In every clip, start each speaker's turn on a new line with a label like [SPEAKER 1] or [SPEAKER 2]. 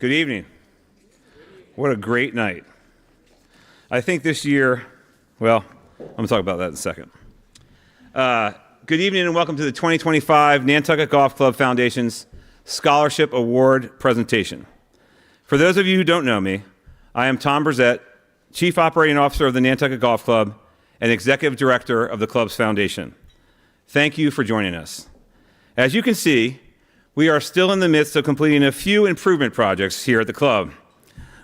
[SPEAKER 1] Good evening. What a great night. I think this year, well, I'm going to talk about that in a second. Good evening and welcome to the 2025 Nantucket Golf Club Foundation's Scholarship Award presentation. For those of you who don't know me, I am Tom Brzett, Chief Operating Officer of the Nantucket Golf Club and Executive Director of the club's foundation. Thank you for joining us. As you can see, we are still in the midst of completing a few improvement projects here at the club.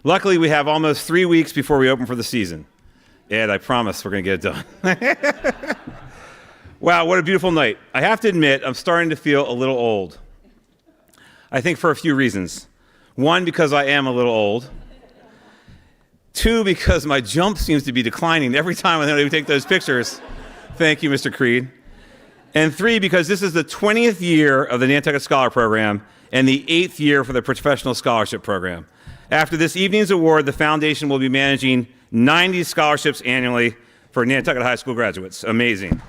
[SPEAKER 1] Luckily, we have almost 3 weeks before we open for the season. Ed, I promise we're going to get it done. Wow, what a beautiful night. I have to admit, I'm starting to feel a little old. I think for a few reasons. One, because I am a little old. Two, because my jump seems to be declining every time I take those pictures. Thank you, Mr. Creed. And three, because this is the 20th year of the Nantucket Scholar program and the 8th year for the Professional Scholarship program. After this evening's award, the foundation will be managing 90 scholarships annually for Nantucket High School graduates. Amazing.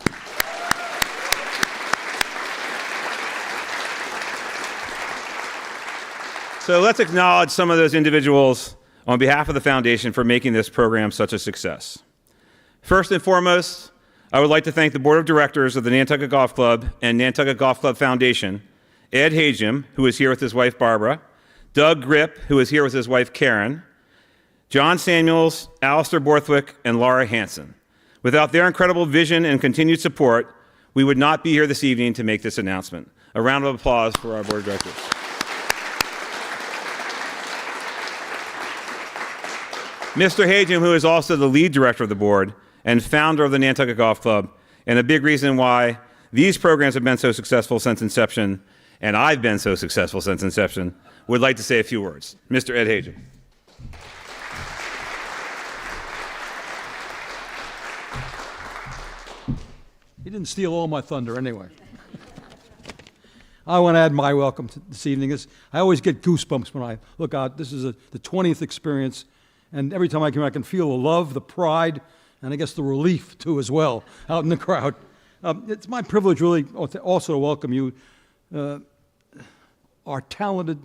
[SPEAKER 1] So let's acknowledge some of those individuals on behalf of the foundation for making this program such a success. First and foremost, I would like to thank the Board of Directors of the Nantucket Golf Club and Nantucket Golf Club Foundation, Ed Hagem, who is here with his wife Barbara, Doug Grip, who is here with his wife Karen, John Samuels, Alistair Borthwick, and Laura Hansen. Without their incredible vision and continued support, we would not be here this evening to make this announcement. A round of applause for our Board of Directors. Mr. Hagem, who is also the lead director of the board and founder of the Nantucket Golf Club, and a big reason why these programs have been so successful since inception, and I've been so successful since inception, would like to say a few words. Mr. Ed Hagem.
[SPEAKER 2] He didn't steal all my thunder anyway. I want to add my welcome to this evening. I always get goosebumps when I look out. This is the 20th experience, and every time I come, I can feel the love, the pride, and I guess the relief, too, as well, out in the crowd. It's my privilege, really, also to welcome you, our talented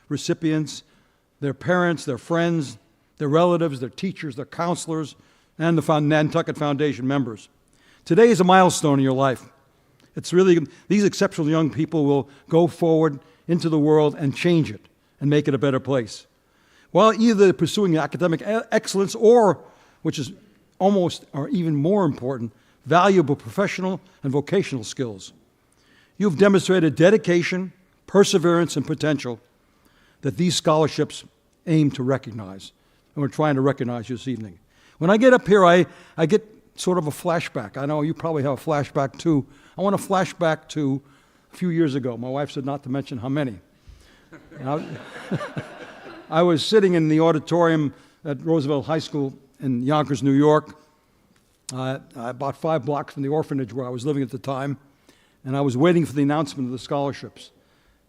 [SPEAKER 2] recipients, their parents, their friends, their relatives, their teachers, their counselors, and the Nantucket Foundation members. Today is a milestone in your life. It's really, these exceptional young people will go forward into the world and change it and make it a better place. While either pursuing academic excellence or, which is almost or even more important, valuable professional and vocational skills. You've demonstrated dedication, perseverance, and potential that these scholarships aim to recognize. And we're trying to recognize you this evening. When I get up here, I get sort of a flashback. I know you probably have a flashback too. I want to flashback to a few years ago. My wife said not to mention how many. I was sitting in the auditorium at Roosevelt High School in Yonkers, New York, about 5 blocks from the orphanage where I was living at the time, and I was waiting for the announcement of the scholarships.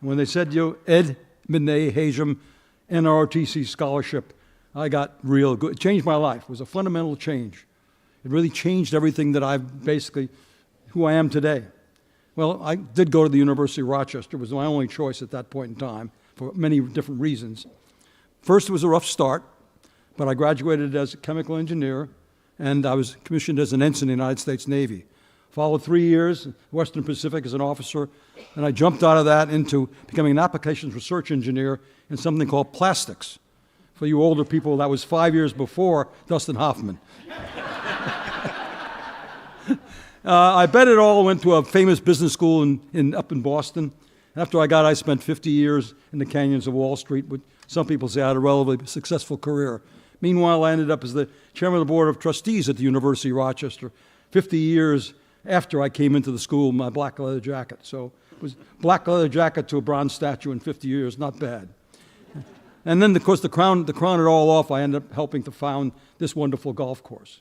[SPEAKER 2] And when they said, Ed Hagem, NROTC scholarship, I got real good. It changed my life. It was a fundamental change. It really changed everything that I've basically, who I am today. Well, I did go to the University of Rochester. It was my only choice at that point in time for many different reasons. First, it was a rough start, but I graduated as a chemical engineer, and I was commissioned as an ensign in the United States Navy. Followed 3 years in Western Pacific as an officer, and I jumped out of that into becoming an applications research engineer in something called plastics. For you older people, that was 5 years before Dustin Hoffman. I bet it all went to a famous business school up in Boston. After I got out, I spent 50 years in the canyons of Wall Street, which some people say I had a relatively successful career. Meanwhile, I ended up as the chairman of the board of trustees at the University of Rochester, 50 years after I came into the school in my black leather jacket. So it was black leather jacket to a bronze statue in 50 years, not bad. And then, of course, to crown it all off, I ended up helping to found this wonderful golf course.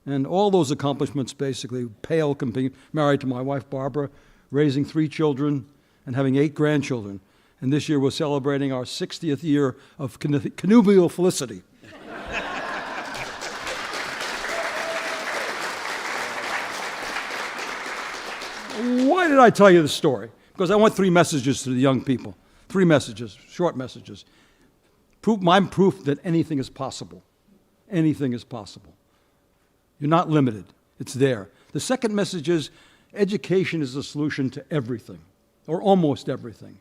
[SPEAKER 2] And all those accomplishments basically pale compared, married to my wife Barbara, raising 3 children and having 8 grandchildren. And this year we're celebrating our 60th year of connubial felicity. Why did I tell you this story? Because I want 3 messages to the young people. 3 messages, short messages. I'm proof that anything is possible. Anything is possible. You're not limited. It's there. The second message is education is the solution to everything, or almost everything.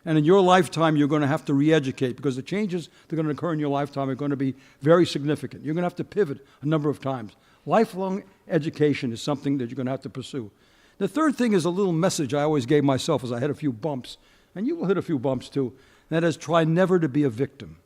[SPEAKER 2] And in your lifetime, you're going to have to re-educate because the changes that are going to occur in your lifetime are going to be very significant. You're going to have to pivot a number of times. Lifelong education is something that you're going to have to pursue. The third thing is a little message I always gave myself as I hit a few bumps, and you will hit a few bumps too, and that is try never to be a victim.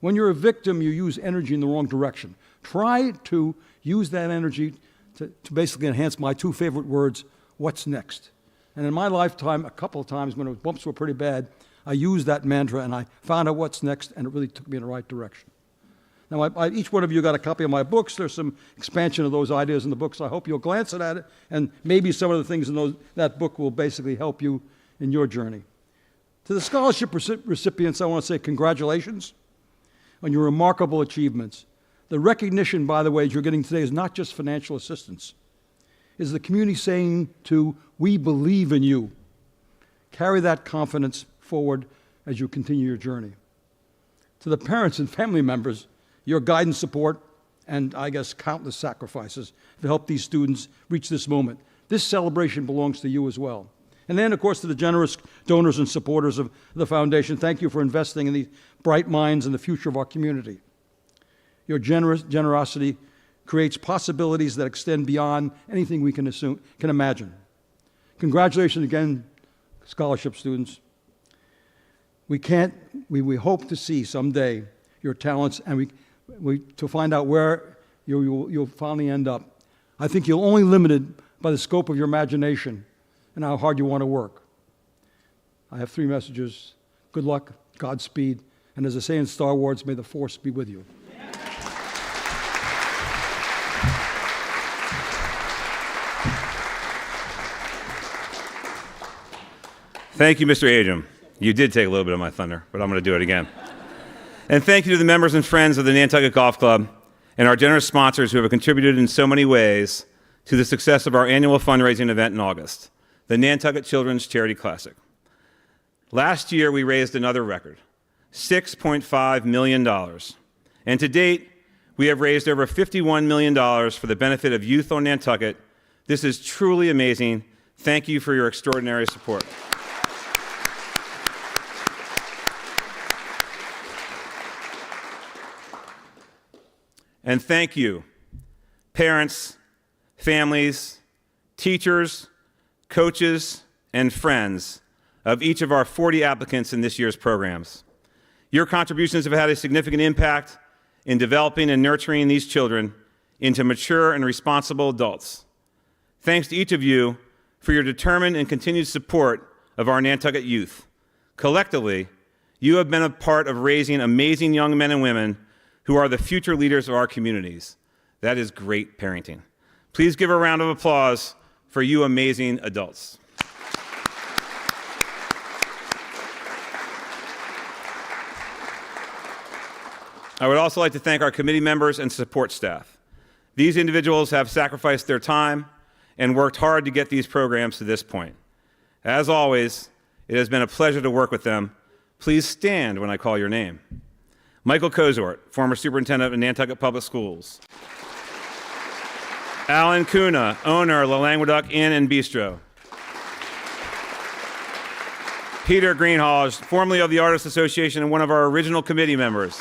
[SPEAKER 2] When you're a victim, you use energy in the wrong direction. Try to use that energy to basically enhance my two favorite words, what's next? And in my lifetime, a couple of times when the bumps were pretty bad, I used that mantra and I found out what's next, and it really took me in the right direction. Now, each one of you got a copy of my books. There's some expansion of those ideas in the books. I hope you'll glance at it, and maybe some of the things in that book will basically help you in your journey. To the scholarship recipients, I want to say congratulations on your remarkable achievements. The recognition, by the way, you're getting today is not just financial assistance. Is the community saying we believe in you. Carry that confidence forward as you continue your journey. To the parents and family members, your guidance, support, and I guess countless sacrifices to help these students reach this moment. This celebration belongs to you as well. And then, of course, to the generous donors and supporters of the foundation, thank you for investing in these bright minds and the future of our community. Your generosity creates possibilities that extend beyond anything we can imagine. Congratulations again, scholarship students. We hope to see someday your talents and to find out where you'll finally end up. I think you're only limited by the scope of your imagination and how hard you want to work. I have three messages. Good luck, Godspeed, and as I say in Star Wars, may the Force be with you.
[SPEAKER 1] Thank you, Mr. Adam. You did take a little bit of my thunder, but I'm going to do it again. And thank you to the members and friends of the Nantucket Golf Club and our generous sponsors who have contributed in so many ways to the success of our annual fundraising event in August, the Nantucket Children's Charity Classic. Last year, we raised another record, $6.5 million. And to date, we have raised over $51 million for the benefit of youth on Nantucket. This is truly amazing. Thank you for your extraordinary support. And thank you, parents, families, teachers, coaches, and friends of each of our 40 applicants in this year's programs. Your contributions have had a significant impact in developing and nurturing these children into mature and responsible adults. Thanks to each of you for your determined and continued support of our Nantucket youth. Collectively, you have been a part of raising amazing young men and women who are the future leaders of our communities. That is great parenting. Please give a round of applause for you amazing adults. I would also like to thank our committee members and support staff. These individuals have sacrificed their time and worked hard to get these programs to this point. As always, it has been a pleasure to work with them. Please stand when I call your name. Michael Kozort, former superintendent of Nantucket Public Schools. Alan Kuna, owner of La Languedoc Inn and Bistro. Peter Greenhalgh, formerly of the Artists Association and one of our original committee members.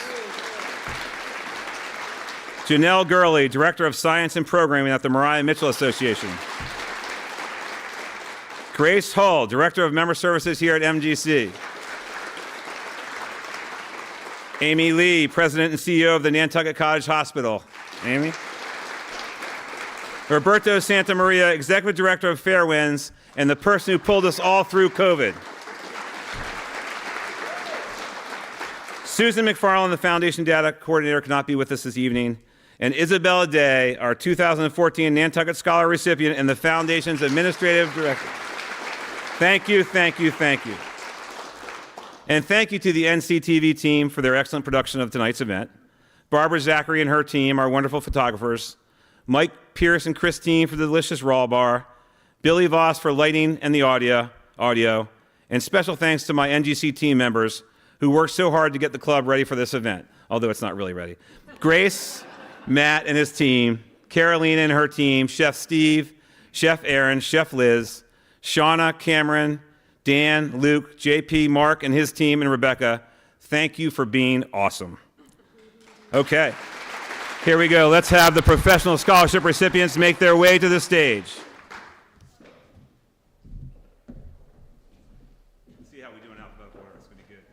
[SPEAKER 1] Janelle Gurley, Director of Science and Programming at the Mariah Mitchell Association. Grace Hull, Director of Member Services here at MGC. Amy Lee, President and CEO of the Nantucket Cottage Hospital. Amy. Roberto Santa Maria, Executive Director of Fairwinds and the person who pulled us all through COVID. Susan McFarland, the Foundation Data Coordinator, could not be with us this evening. And Isabella Day, our 2014 Nantucket Scholar recipient and the Foundation's Administrative Director. Thank you, thank you, thank you. And thank you to the NCTV team for their excellent production of tonight's event. Barbara Zachary and her team, our wonderful photographers. Mike Pierce and Christine for the delicious raw bar. Billy Voss for lighting and the audio. And special thanks to my NGC team members who worked so hard to get the club ready for this event, although it's not really ready. Grace, Matt and his team, Carolina and her team, Chef Steve, Chef Aaron, Chef Liz, Shauna, Cameron, Dan, Luke, JP, Mark and his team, and Rebecca, thank you for being awesome. Okay, here we go. Let's have the professional scholarship recipients make their way to the stage. Let's see how we do in alphabetical order. It's going to be good.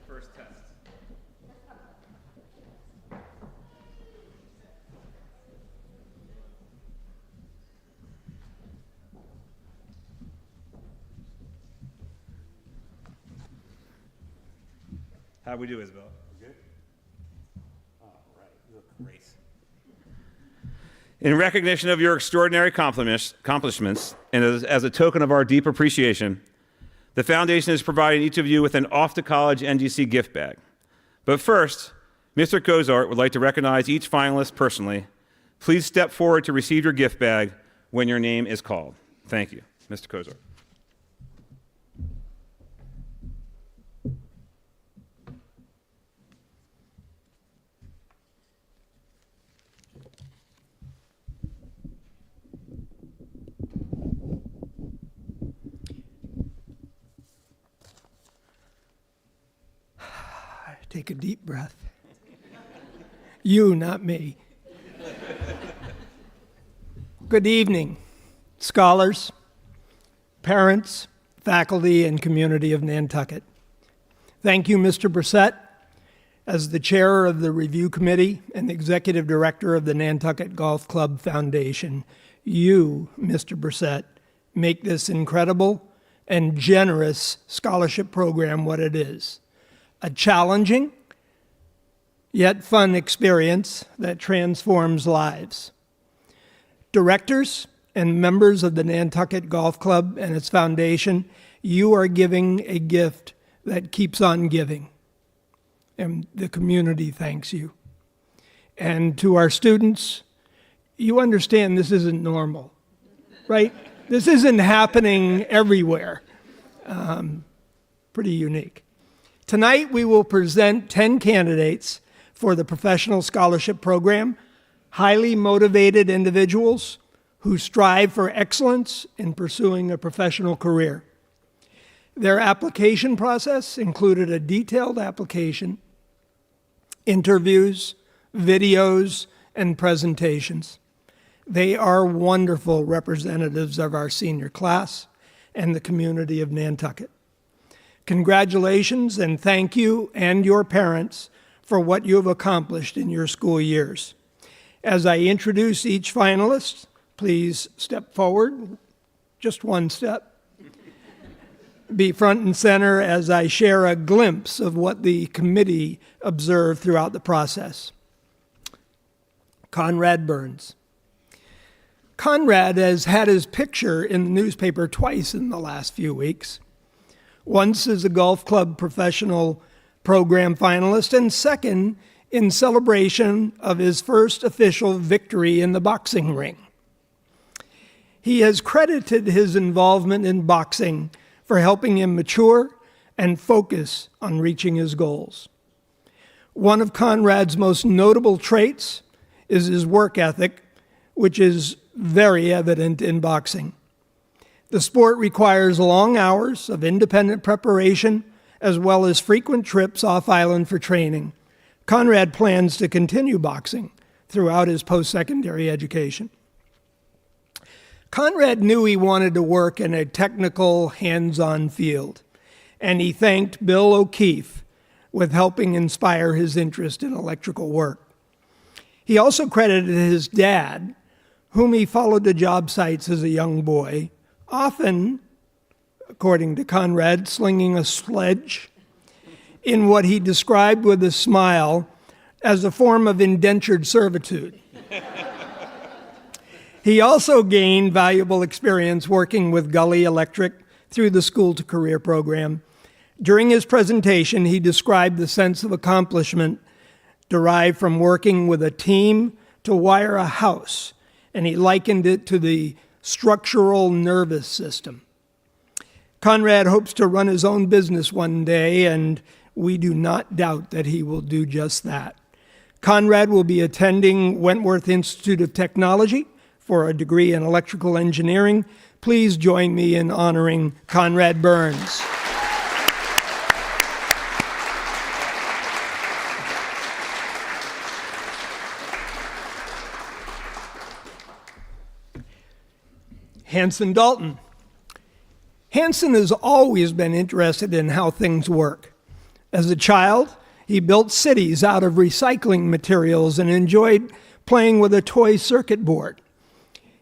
[SPEAKER 1] First test. How'd we do, Isabel? We're good? All right, you look great. In recognition of your extraordinary accomplishments and as a token of our deep appreciation, the foundation is providing each of you with an off-to-college NGC gift bag. But first, Mr. Cozart would like to recognize each finalist personally. Please step forward to receive your gift bag when your name is called. Thank you, Mr. Cozart.
[SPEAKER 3] Take a deep breath. You, not me. Good evening, scholars, parents, faculty, and community of Nantucket. Thank you, Mr. Brissett, as the chair of the review committee and executive director of the Nantucket Golf Club Foundation. You, Mr. Brissett, make this incredible and generous scholarship program what it is. A challenging, yet fun experience that transforms lives. Directors and members of the Nantucket Golf Club and its foundation, you are giving a gift that keeps on giving. And the community thanks you. And to our students, you understand this isn't normal, right? This isn't happening everywhere. Pretty unique. Tonight, we will present 10 candidates for the Professional Scholarship Program, highly motivated individuals who strive for excellence in pursuing a professional career. Their application process included a detailed application, interviews, videos, and presentations. They are wonderful representatives of our senior class and the community of Nantucket. Congratulations and thank you and your parents for what you have accomplished in your school years. As I introduce each finalist, please step forward, just one step. Be front and center as I share a glimpse of what the committee observed throughout the process. Conrad Burns. Conrad has had his picture in the newspaper twice in the last few weeks. Once as a golf club professional program finalist, and second in celebration of his first official victory in the boxing ring. He has credited his involvement in boxing for helping him mature and focus on reaching his goals. One of Conrad's most notable traits is his work ethic, which is very evident in boxing. The sport requires long hours of independent preparation as well as frequent trips off-island for training. Conrad plans to continue boxing throughout his post-secondary education. Conrad knew he wanted to work in a technical, hands-on field, and he thanked Bill O'Keefe with helping inspire his interest in electrical work. He also credited his dad, whom he followed to job sites as a young boy, often, according to Conrad, slinging a sledge in what he described with a smile as a form of indentured servitude. He also gained valuable experience working with Gully Electric through the School to Career program. During his presentation, he described the sense of accomplishment derived from working with a team to wire a house, and he likened it to the structural nervous system. Conrad hopes to run his own business one day, and we do not doubt that he will do just that. Conrad will be attending Wentworth Institute of Technology for a degree in electrical engineering. Please join me in honoring Conrad Burns. Hanson Dalton. Hanson has always been interested in how things work. As a child, he built cities out of recycling materials and enjoyed playing with a toy circuit board.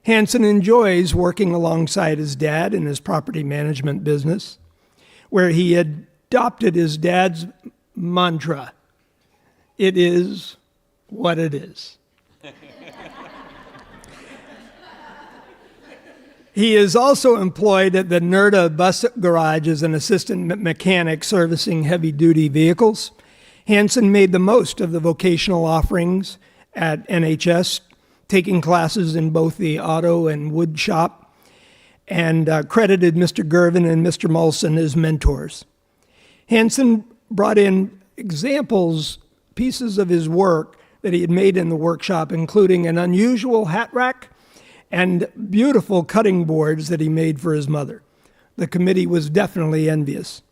[SPEAKER 3] Hanson enjoys working alongside his dad in his property management business, where he adopted his dad's mantra, "It is what it is." He is also employed at the NERTA bus garage as an assistant mechanic servicing heavy-duty vehicles. Hanson made the most of the vocational offerings at NHS, taking classes in both the auto and wood shop, and credited Mr. Gervin and Mr. Molson as mentors. Hanson brought in examples, pieces of his work that he had made in the workshop, including an unusual hat rack and beautiful cutting boards that he made for his mother. The committee was definitely envious.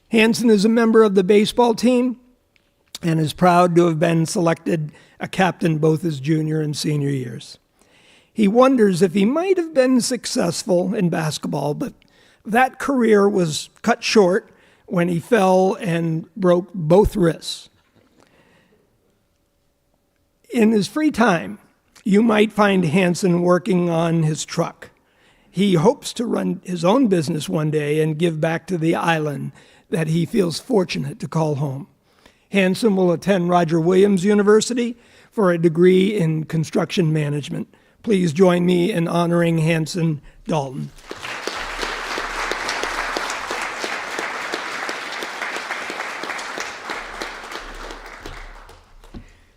[SPEAKER 3] Hanson is a member of the baseball team and is proud to have been selected a captain both his junior and senior years. He wonders if he might have been successful in basketball, but that career was cut short when he fell and broke both wrists. In his free time, you might find Hanson working on his truck. He hopes to run his own business one day and give back to the island that he feels fortunate to call home. Hanson will attend Roger Williams University for a degree in construction management. Please join me in honoring Hanson Dalton.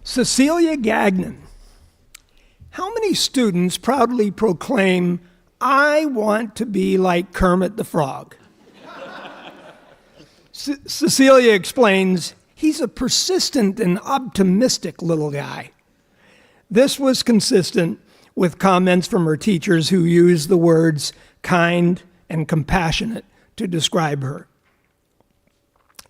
[SPEAKER 3] Cecilia Gagnon. How many students proudly proclaim, "I want to be like Kermit the Frog"? Cecilia explains, "He's a persistent and optimistic little guy." This was consistent with comments from her teachers who used the words kind and compassionate to describe her.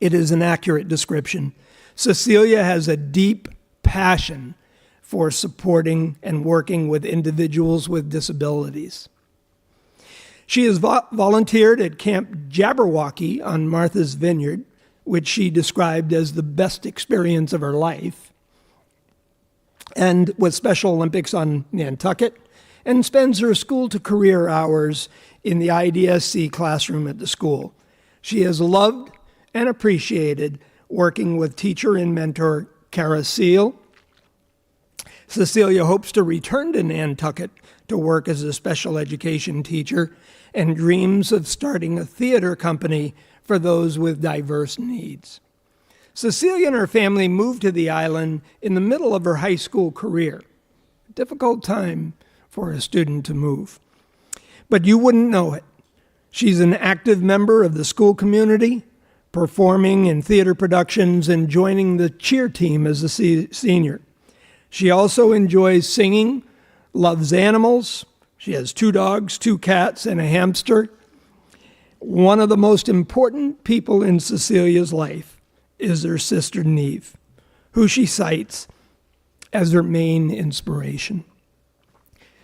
[SPEAKER 3] It is an accurate description. Cecilia has a deep passion for supporting and working with individuals with disabilities. She has volunteered at Camp Jabberwocky on Martha's Vineyard, which she described as the best experience of her life, and with Special Olympics on Nantucket, and spends her school to career hours in the IDSC classroom at the school. She has loved and appreciated working with teacher and mentor Kara Seal. Cecilia hopes to return to Nantucket to work as a special education teacher and dreams of starting a theater company for those with diverse needs. Cecilia and her family moved to the island in the middle of her high school career. A difficult time for a student to move. But you wouldn't know it. She's an active member of the school community, performing in theater productions and joining the cheer team as a senior. She also enjoys singing, loves animals. She has 2 dogs, 2 cats, and a hamster. One of the most important people in Cecilia's life is her sister Neve, who she cites as her main inspiration.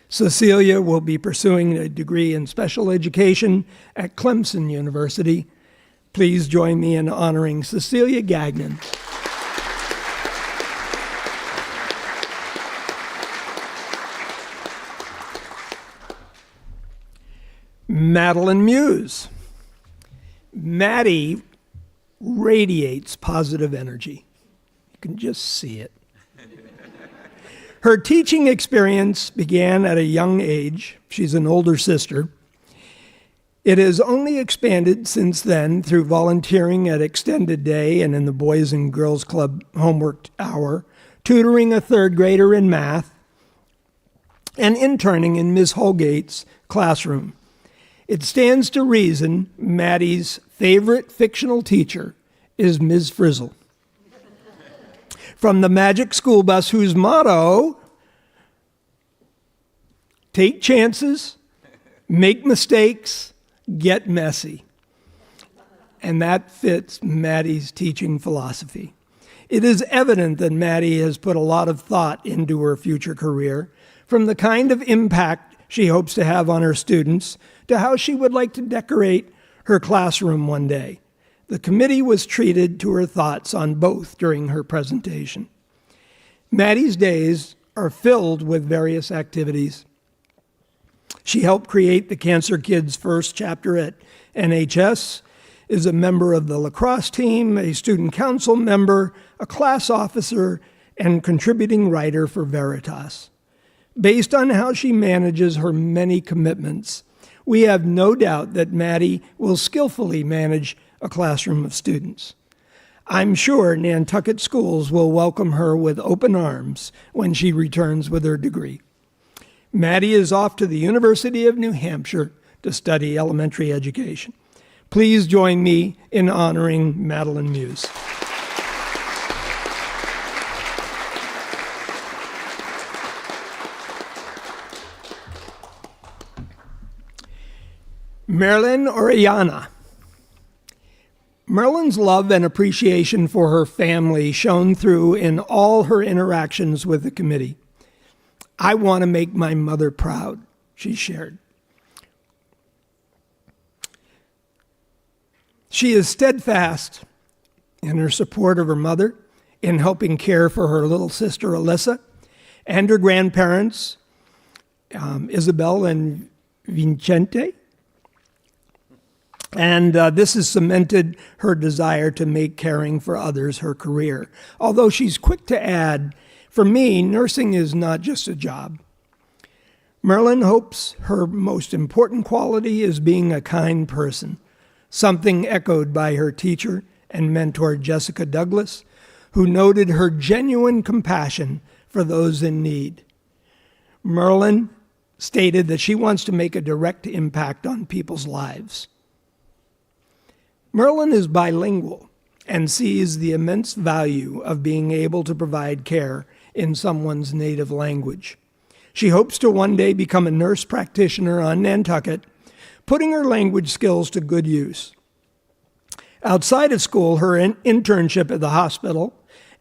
[SPEAKER 3] Cecilia will be pursuing a degree in special education at Clemson University. Please join me in honoring Cecilia Gagnon. Madeline Muse. Maddie radiates positive energy. You can just see it. Her teaching experience began at a young age. She's an older sister. It has only expanded since then through volunteering at Extended Day and in the Boys and Girls Club homework hour, tutoring a 3rd grader in math, and interning in Ms. Holgate's classroom. It stands to reason Maddie's favorite fictional teacher is Ms. Frizzle from the Magic School Bus, whose motto, take chances, make mistakes, get messy. And that fits Maddie's teaching philosophy. It is evident that Maddie has put a lot of thought into her future career, from the kind of impact she hopes to have on her students to how she would like to decorate her classroom one day. The committee was treated to her thoughts on both during her presentation. Maddie's days are filled with various activities. She helped create the Cancer Kids First chapter at NHS, is a member of the lacrosse team, a student council member, a class officer, and contributing writer for Veritas. Based on how she manages her many commitments, we have no doubt that Maddie will skillfully manage a classroom of students. I'm sure Nantucket Schools will welcome her with open arms when she returns with her degree. Maddie is off to the University of New Hampshire to study elementary education. Please join me in honoring Madeline Muse. Marilyn Orellana. Marilyn's love and appreciation for her family shone through in all her interactions with the committee. I want to make my mother proud, she shared. She is steadfast in her support of her mother, in helping care for her little sister Alyssa, and her grandparents, Isabel and Vincente. And this has cemented her desire to make caring for others her career. Although she's quick to add, for me, nursing is not just a job. Marilyn hopes her most important quality is being a kind person, something echoed by her teacher and mentor Jessica Douglas, who noted her genuine compassion for those in need. Marilyn stated that she wants to make a direct impact on people's lives. Marilyn is bilingual and sees the immense value of being able to provide care in someone's native language. She hopes to one day become a nurse practitioner on Nantucket, putting her language skills to good use. Outside of school, her internship at the hospital,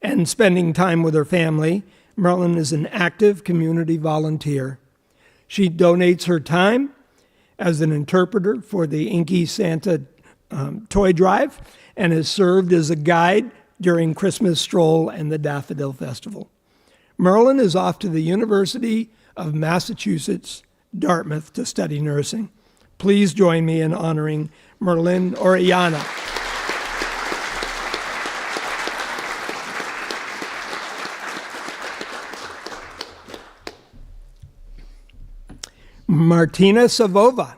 [SPEAKER 3] and spending time with her family, Marilyn is an active community volunteer. She donates her time as an interpreter for the Inky Santa toy drive and has served as a guide during Christmas Stroll and the Daffodil Festival. Marilyn is off to the University of Massachusetts, Dartmouth, to study nursing. Please join me in honoring Marilyn Orellana. Martina Savova.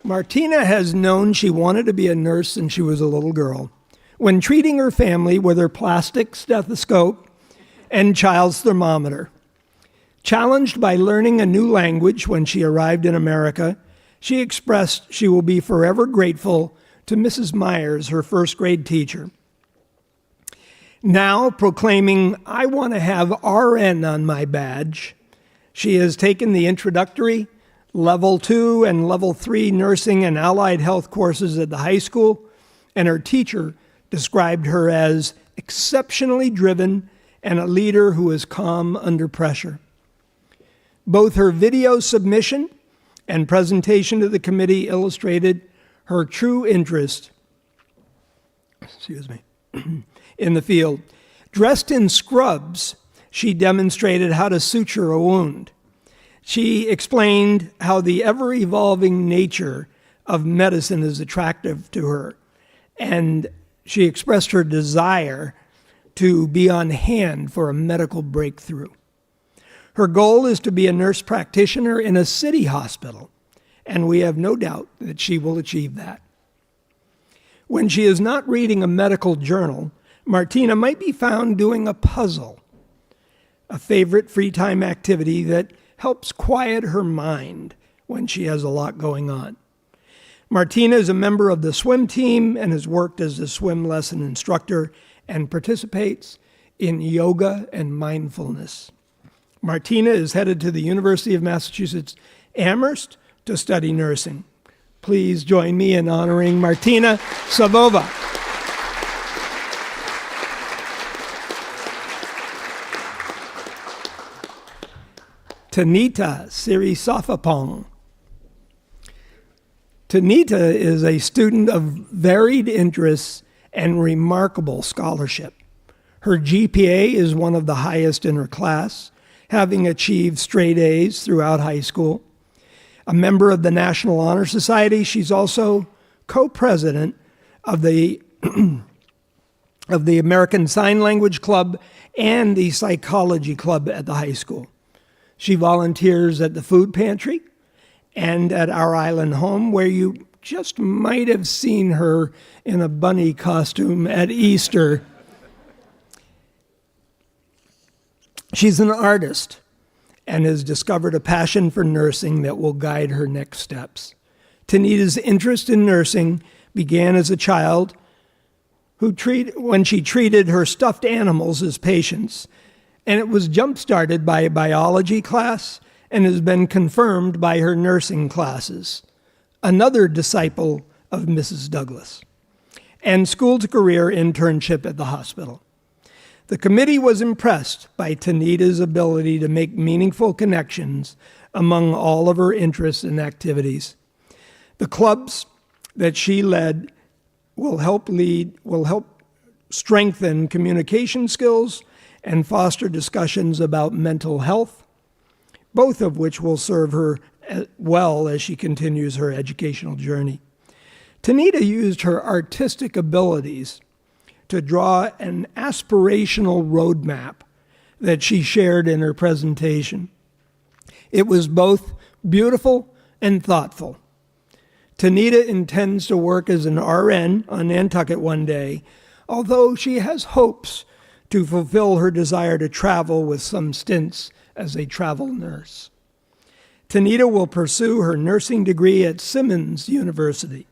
[SPEAKER 3] Martina has known she wanted to be a nurse since she was a little girl. When treating her family with her plastic stethoscope and child's thermometer. Challenged by learning a new language when she arrived in America, she expressed she will be forever grateful to Mrs. Myers, her first grade teacher. Now proclaiming, "I want to have RN on my badge," she has taken the introductory, Level 2 and Level 3 nursing and allied health courses at the high school, and her teacher described her as exceptionally driven and a leader who is calm under pressure. Both her video submission and presentation to the committee illustrated her true interest in the field. Dressed in scrubs, she demonstrated how to suture a wound. She explained how the ever-evolving nature of medicine is attractive to her, and she expressed her desire to be on hand for a medical breakthrough. Her goal is to be a nurse practitioner in a city hospital, and we have no doubt that she will achieve that. When she is not reading a medical journal, Martina might be found doing a puzzle, a favorite free time activity that helps quiet her mind when she has a lot going on. Martina is a member of the swim team and has worked as a swim lesson instructor and participates in yoga and mindfulness. Martina is headed to the University of Massachusetts Amherst to study nursing. Please join me in honoring Martina Savova. Tanita Sirisafapong. Tanita is a student of varied interests and remarkable scholarship. Her GPA is one of the highest in her class, having achieved straight A's throughout high school. A member of the National Honor Society, she's also co-president of the of the American Sign Language Club and the Psychology Club at the high school. She volunteers at the food pantry and at our island home, where you just might have seen her in a bunny costume at Easter. She's an artist and has discovered a passion for nursing that will guide her next steps. Tanita's interest in nursing began as a child when she treated her stuffed animals as patients, and it was jump-started by a biology class and has been confirmed by her nursing classes, another disciple of Mrs. Douglas, and school-to-career internship at the hospital. The committee was impressed by Tanita's ability to make meaningful connections among all of her interests and activities. The clubs that she led will help strengthen communication skills and foster discussions about mental health, both of which will serve her well as she continues her educational journey. Tanita used her artistic abilities to draw an aspirational roadmap that she shared in her presentation. It was both beautiful and thoughtful. Tanita intends to work as an RN on Nantucket one day, although she has hopes to fulfill her desire to travel with some stints as a travel nurse. Tanita will pursue her nursing degree at Simmons University.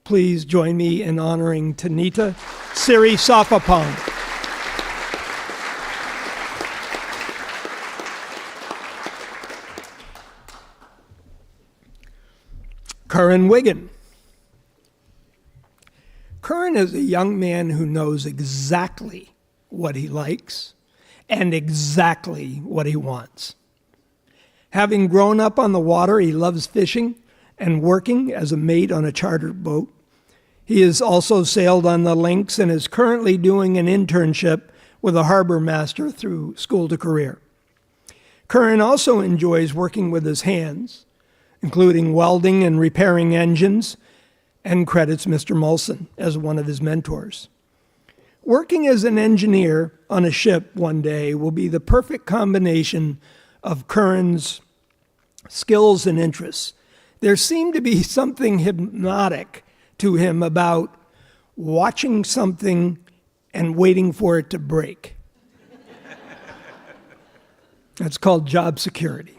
[SPEAKER 3] Please join me in honoring Tanita Sirisafapong. Curran Wiggin. Curran is a young man who knows exactly what he likes and exactly what he wants. Having grown up on the water, he loves fishing and working as a mate on a chartered boat. He has also sailed on the Lynx and is currently doing an internship with a harbor master through School to Career. Curran also enjoys working with his hands, including welding and repairing engines, and credits Mr. Molson as one of his mentors. Working as an engineer on a ship one day will be the perfect combination of Curran's skills and interests. There seemed to be something hypnotic to him about watching something and waiting for it to break. That's called job security.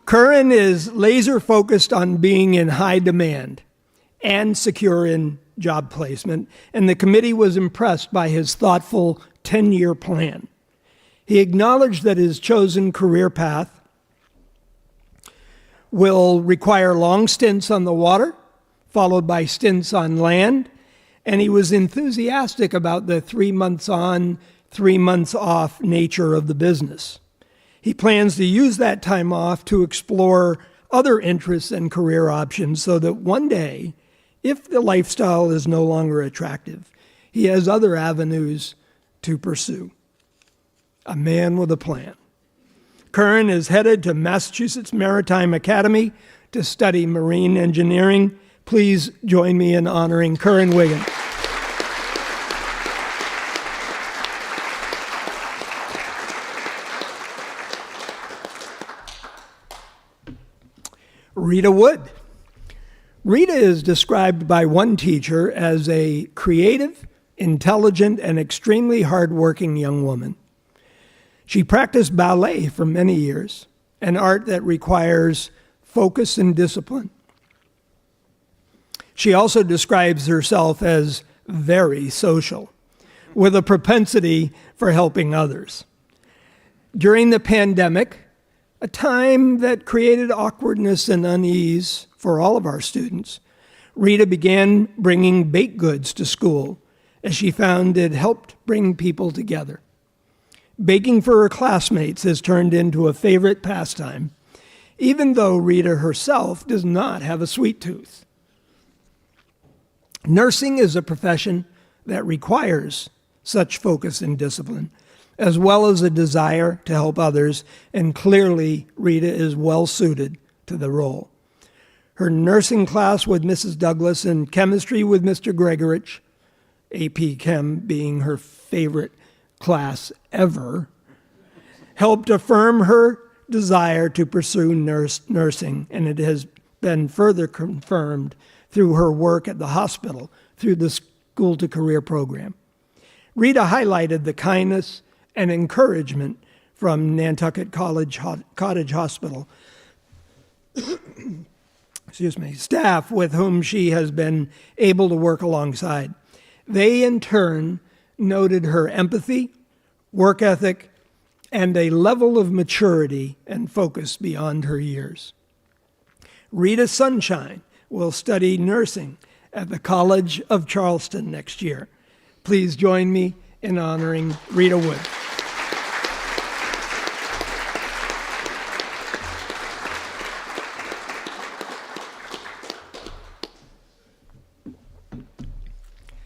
[SPEAKER 3] Curran is laser focused on being in high demand and secure in job placement, and the committee was impressed by his thoughtful 10-year plan. He acknowledged that his chosen career path will require long stints on the water, followed by stints on land, and he was enthusiastic about the 3 months on, 3 months off nature of the business. He plans to use that time off to explore other interests and career options so that one day, if the lifestyle is no longer attractive, he has other avenues to pursue. A man with a plan. Curran is headed to Massachusetts Maritime Academy to study marine engineering. Please join me in honoring Curran Wiggin. Rita Wood. Rita is described by one teacher as a creative, intelligent, and extremely hardworking young woman. She practiced ballet for many years an art that requires focus and discipline. She also describes herself as very social, with a propensity for helping others. During the pandemic, a time that created awkwardness and unease for all of our students, Rita began bringing baked goods to school as she found it helped bring people together. Baking for her classmates has turned into a favorite pastime, even though Rita herself does not have a sweet tooth. Nursing is a profession that requires such focus and discipline, as well as a desire to help others, and clearly Rita is well suited to the role. Her nursing class with Mrs. Douglas and chemistry with Mr. Gregorich, AP Chem being her favorite class ever, helped affirm her desire to pursue nursing, and it has been further confirmed through her work at the hospital through the School to Career program. Rita highlighted the kindness and encouragement from Nantucket Cottage Hospital staff with whom she has been able to work alongside. They, in turn, noted her empathy, work ethic, and a level of maturity and focus beyond her years. Rita Sunshine will study nursing at the College of Charleston next year. Please join me in honoring Rita Wood.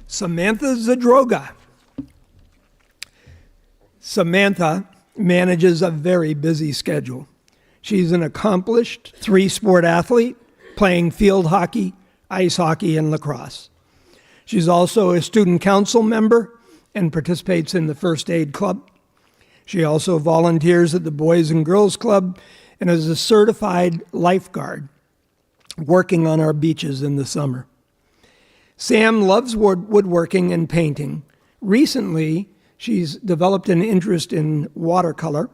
[SPEAKER 3] Samantha Zadroga. Samantha manages a very busy schedule. She's an accomplished three-sport athlete, playing field hockey, ice hockey, and lacrosse. She's also a student council member and participates in the First Aid Club. She also volunteers at the Boys and Girls Club and is a certified lifeguard, working on our beaches in the summer. Sam loves woodworking and painting. Recently, she's developed an interest in watercolor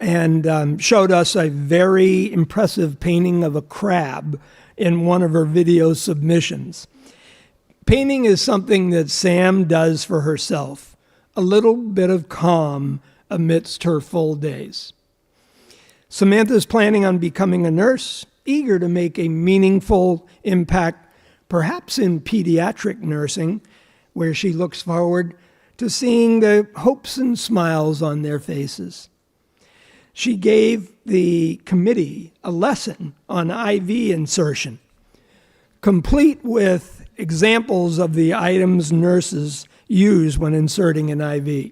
[SPEAKER 3] and showed us a very impressive painting of a crab in one of her video submissions. Painting is something that Sam does for herself, a little bit of calm amidst her full days. Samantha's planning on becoming a nurse, eager to make a meaningful impact, perhaps in pediatric nursing, where she looks forward to seeing the hopes and smiles on their faces. She gave the committee a lesson on IV insertion, complete with examples of the items nurses use when inserting an IV.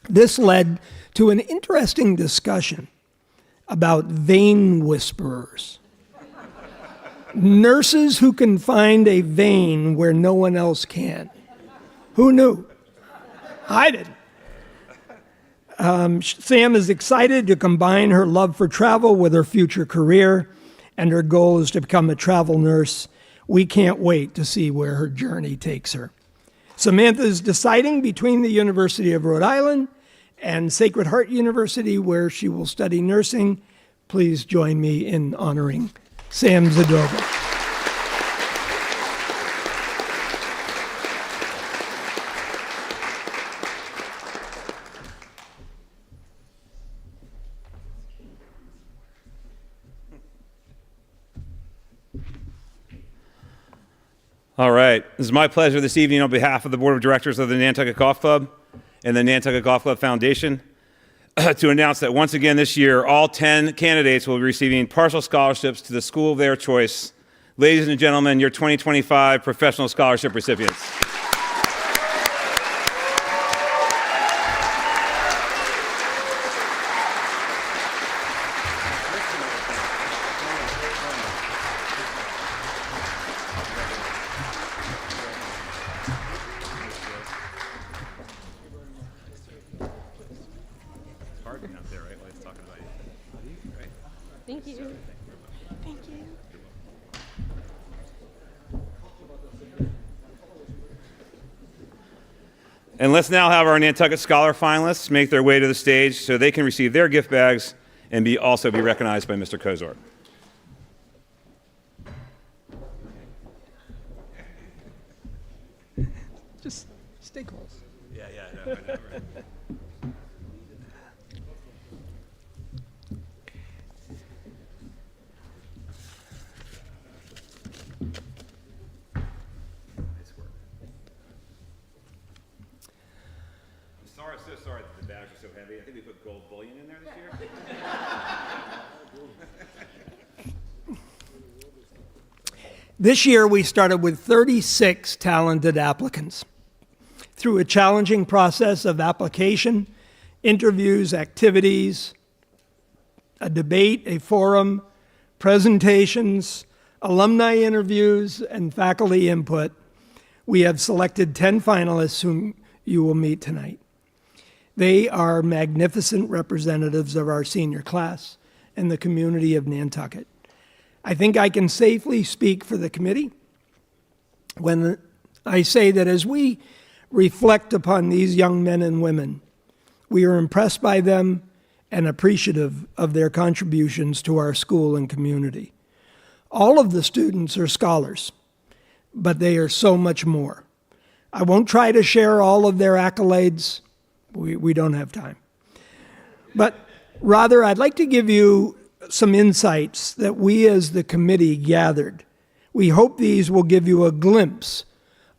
[SPEAKER 3] This led to an interesting discussion about vein whisperers. Nurses who can find a vein where no one else can. Who knew? I didn't. Sam is excited to combine her love for travel with her future career, and her goal is to become a travel nurse. We can't wait to see where her journey takes her. Samantha is deciding between the University of Rhode Island and Sacred Heart University, where she will study nursing. Please join me in honoring Sam Zadroga.
[SPEAKER 1] All right. This is my pleasure this evening on behalf of the Board of Directors of the Nantucket Golf Club and the Nantucket Golf Club Foundation to announce that once again this year, all 10 candidates will be receiving partial scholarships to the school of their choice. Ladies and gentlemen, your 2025 professional scholarship recipients.
[SPEAKER 4] Thank you. Thank you.
[SPEAKER 1] And let's now have our Nantucket Scholar finalists make their way to the stage so they can receive their gift bags and also be recognized by Mr. Kozort.
[SPEAKER 3] Just stay close.
[SPEAKER 1] Yeah, no, right. So sorry that the bags are so heavy. I think we put gold bullion in there this year.
[SPEAKER 3] This year, we started with 36 talented applicants. Through a challenging process of application, interviews, activities, a debate, a forum, presentations, alumni interviews, and faculty input, we have selected 10 finalists whom you will meet tonight. They are magnificent representatives of our senior class and the community of Nantucket. I think I can safely speak for the committee when I say that as we reflect upon these young men and women, we are impressed by them and appreciative of their contributions to our school and community. All of the students are scholars, but they are so much more. I won't try to share all of their accolades. We don't have time. But rather, I'd like to give you some insights that we as the committee gathered. We hope these will give you a glimpse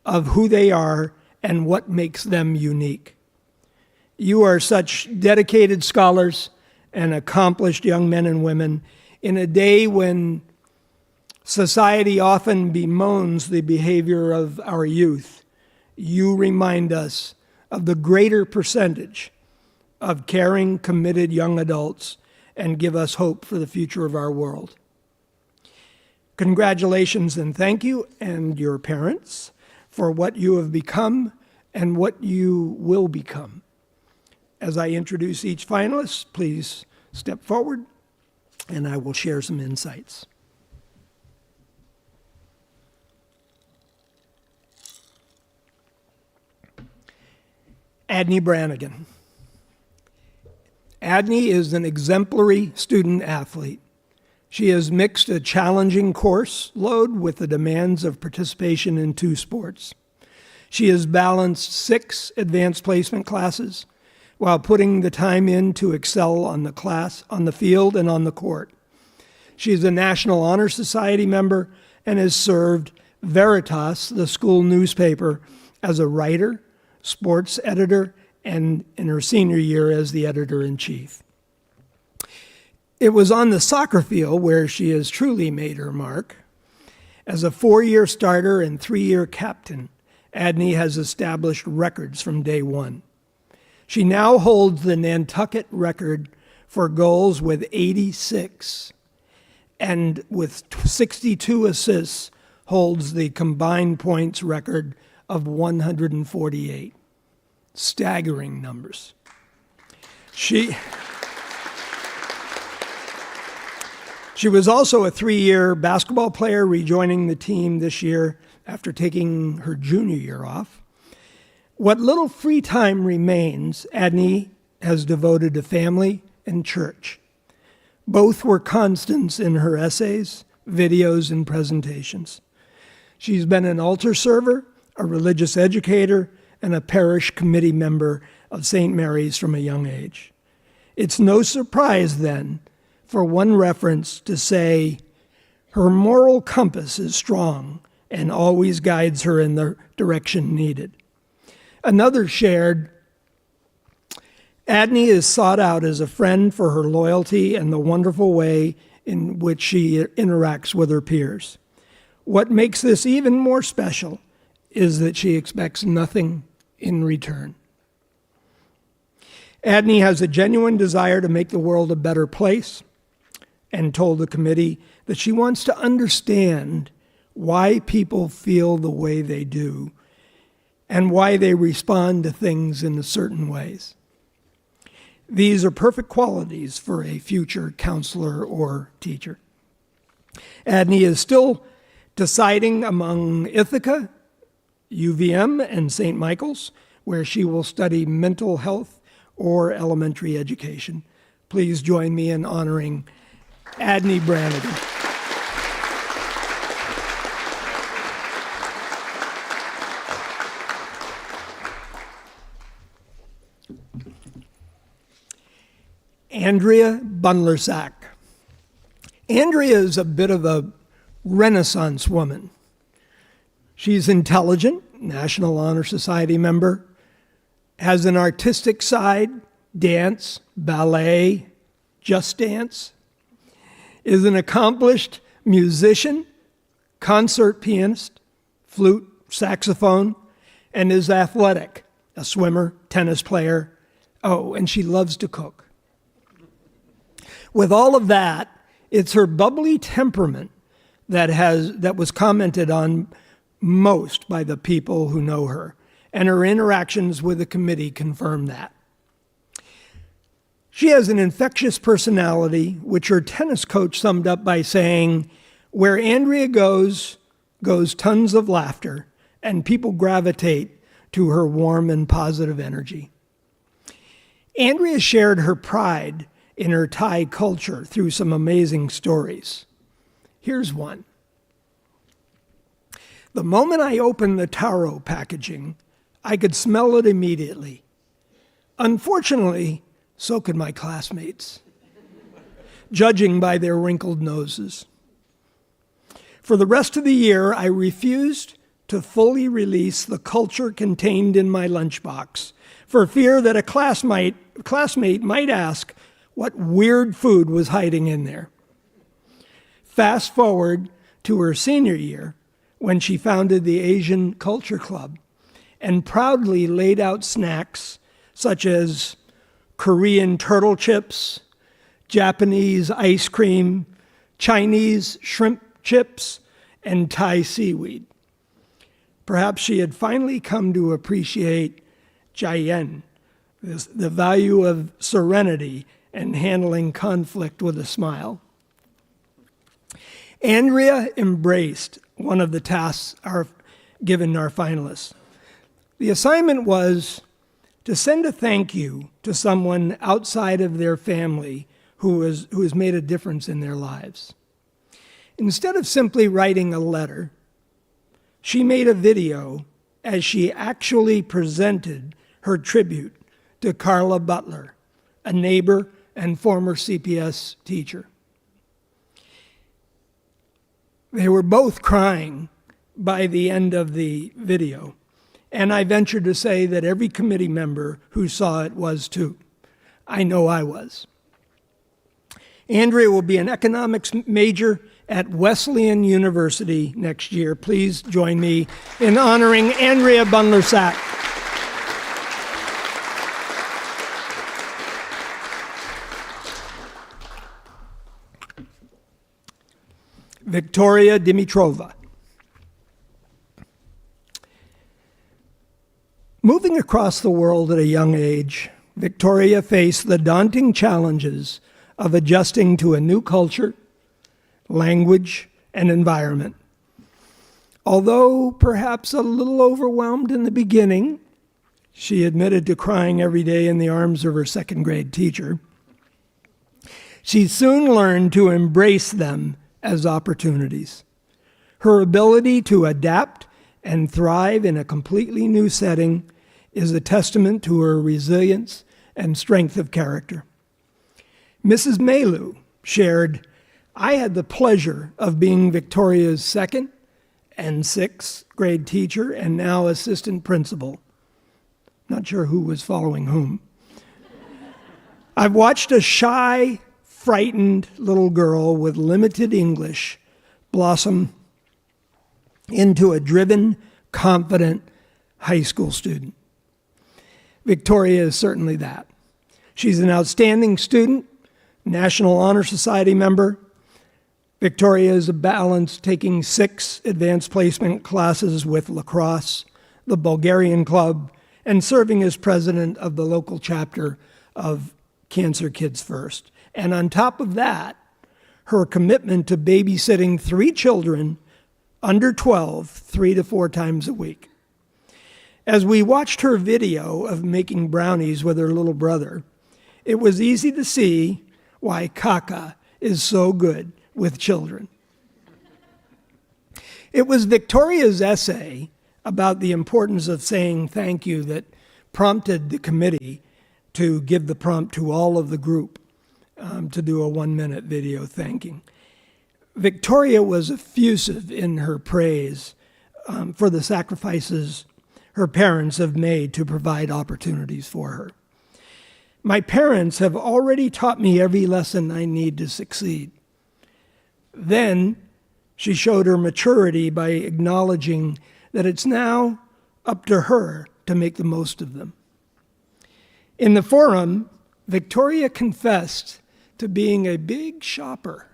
[SPEAKER 3] of who they are and what makes them unique. You are such dedicated scholars and accomplished young men and women in a day when society often bemoans the behavior of our youth. You remind us of the greater percentage of caring, committed young adults and give us hope for the future of our world. Congratulations and thank you, and your parents, for what you have become and what you will become. As I introduce each finalist, please step forward and I will share some insights. Adney Brannigan. Adney is an exemplary student athlete. She has mixed a challenging course load with the demands of participation in 2 sports. She has balanced 6 advanced placement classes while putting the time in to excel on the field and on the court. She is a National Honor Society member and has served Veritas, the school newspaper, as a writer, sports editor, and in her senior year as the editor-in-chief. It was on the soccer field where she has truly made her mark. As a 4-year starter and 3-year captain, Adney has established records from day one. She now holds the Nantucket record for goals with 86, and with 62 assists holds the combined points record of 148. Staggering numbers. She was also a 3-year basketball player, rejoining the team this year after taking her junior year off. What little free time remains, Adney has devoted to family and church. Both were constants in her essays, videos, and presentations. She's been an altar server, a religious educator, and a parish committee member of St. Mary's from a young age. It's no surprise, then, for one reference to say, her moral compass is strong and always guides her in the direction needed. Another shared, Adney is sought out as a friend for her loyalty and the wonderful way in which she interacts with her peers. What makes this even more special is that she expects nothing in return. Adney has a genuine desire to make the world a better place and told the committee that she wants to understand why people feel the way they do and why they respond to things in certain ways. These are perfect qualities for a future counselor or teacher. Adney is still deciding among Ithaca, UVM, and St. Michael's, where she will study mental health or elementary education. Please join me in honoring Adney Brannigan. Andrea Bundlersack. Andrea is a bit of a Renaissance woman. She's intelligent, National Honor Society member, has an artistic side, dance, ballet, just dance, is an accomplished musician, concert pianist, flute, saxophone, and is athletic, a swimmer, tennis player. Oh, and she loves to cook. With all of that, it's her bubbly temperament that was commented on most by the people who know her, and her interactions with the committee confirm that. She has an infectious personality, which her tennis coach summed up by saying, "Where Andrea goes tons of laughter, and people gravitate to her warm and positive energy." Andrea shared her pride in her Thai culture through some amazing stories. Here's one. The moment I opened the taro packaging, I could smell it immediately. Unfortunately, so could my classmates, judging by their wrinkled noses. For the rest of the year, I refused to fully release the culture contained in my lunchbox for fear that a classmate might ask what weird food was hiding in there. Fast forward to her senior year, when she founded the Asian Culture Club and proudly laid out snacks such as Korean turtle chips, Japanese ice cream, Chinese shrimp chips, and Thai seaweed. Perhaps she had finally come to appreciate Jayen, the value of serenity and handling conflict with a smile. Andrea embraced one of the tasks given our finalists. The assignment was to send a thank you to someone outside of their family who has made a difference in their lives. Instead of simply writing a letter, she made a video as she actually presented her tribute to Carla Butler, a neighbor and former CPS teacher. They were both crying by the end of the video, and I venture to say that every committee member who saw it was too. I know I was. Andrea will be an economics major at Wesleyan University next year. Please join me in honoring Andrea Bundlersack. Victoria Dimitrova. Moving across the world at a young age, Victoria faced the daunting challenges of adjusting to a new culture, language, and environment. Although perhaps a little overwhelmed in the beginning, she admitted to crying every day in the arms of her second-grade teacher. She soon learned to embrace them as opportunities. Her ability to adapt and thrive in a completely new setting is a testament to her resilience and strength of character. Mrs. Melu shared, "I had the pleasure of being Victoria's second and sixth grade teacher and now assistant principal." Not sure who was following whom. "I've watched a shy, frightened little girl with limited English blossom into a driven, confident high school student." Victoria is certainly that. She's an outstanding student, National Honor Society member. Victoria is a balance, taking 6 advanced placement classes with lacrosse, the Bulgarian Club, and serving as president of the local chapter of Cancer Kids First. And on top of that, her commitment to babysitting 3 children under 12, 3 to 4 times a week. As we watched her video of making brownies with her little brother, it was easy to see why caca is so good with children. It was Victoria's essay about the importance of saying thank you that prompted the committee to give the prompt to all of the group to do a 1-minute video thanking. Victoria was effusive in her praise for the sacrifices her parents have made to provide opportunities for her. My parents have already taught me every lesson I need to succeed. Then she showed her maturity by acknowledging that it's now up to her to make the most of them. In the forum, Victoria confessed to being a big shopper.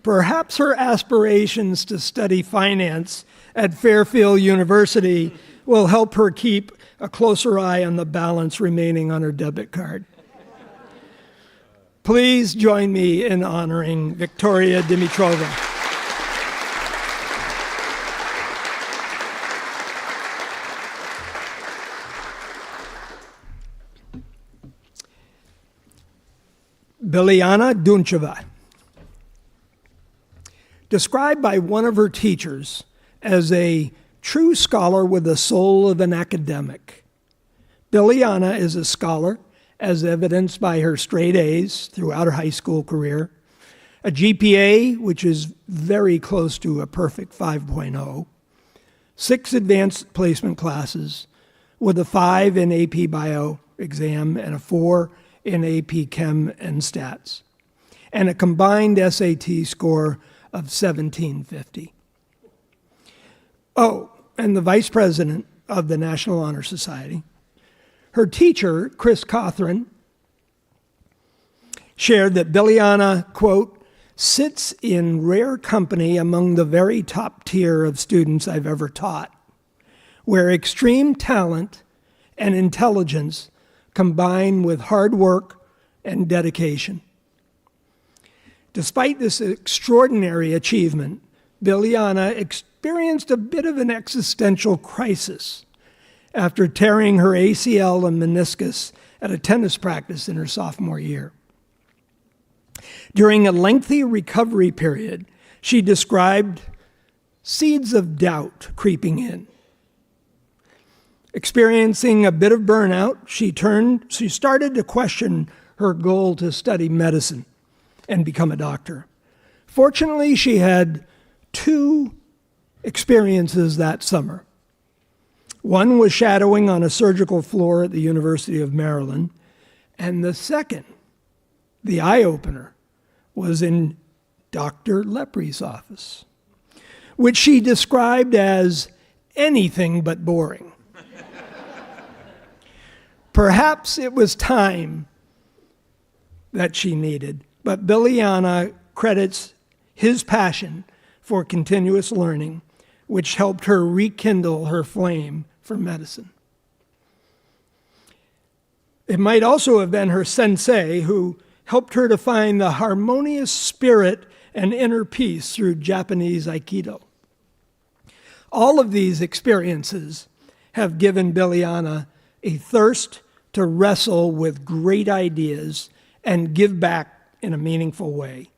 [SPEAKER 3] Perhaps her aspirations to study finance at Fairfield University will help her keep a closer eye on the balance remaining on her debit card. Please join me in honoring Victoria Dimitrova. Bilyana Duncheva, described by one of her teachers as a true scholar with the soul of an academic. Bilyana is a scholar, as evidenced by her straight A's throughout her high school career, a GPA which is very close to a perfect 5.0, 6 advanced placement classes with a 5 in AP Bio exam and a 4 in AP Chem and Stats, and a combined SAT score of 1750. Oh, and the vice president of the National Honor Society. Her teacher, Chris Cothran, shared that Bilyana, quote, sits in rare company among the very top tier of students I've ever taught, where extreme talent and intelligence combine with hard work and dedication. Despite this extraordinary achievement, Bilyana experienced a bit of an existential crisis after tearing her ACL and meniscus at a tennis practice in her sophomore year. During a lengthy recovery period, she described seeds of doubt creeping in. Experiencing a bit of burnout, she started to question her goal to study medicine and become a doctor. Fortunately, she had 2 experiences that summer. One was shadowing on a surgical floor at the University of Maryland, and the second, the eye-opener, was in Dr. Leprey's office, which she described as anything but boring. Perhaps it was time that she needed, but Bilyana credits his passion for continuous learning, which helped her rekindle her flame for medicine. It might also have been her sensei who helped her to find the harmonious spirit and inner peace through Japanese Aikido. All of these experiences have given Bilyana a thirst to wrestle with great ideas and give back in a meaningful way.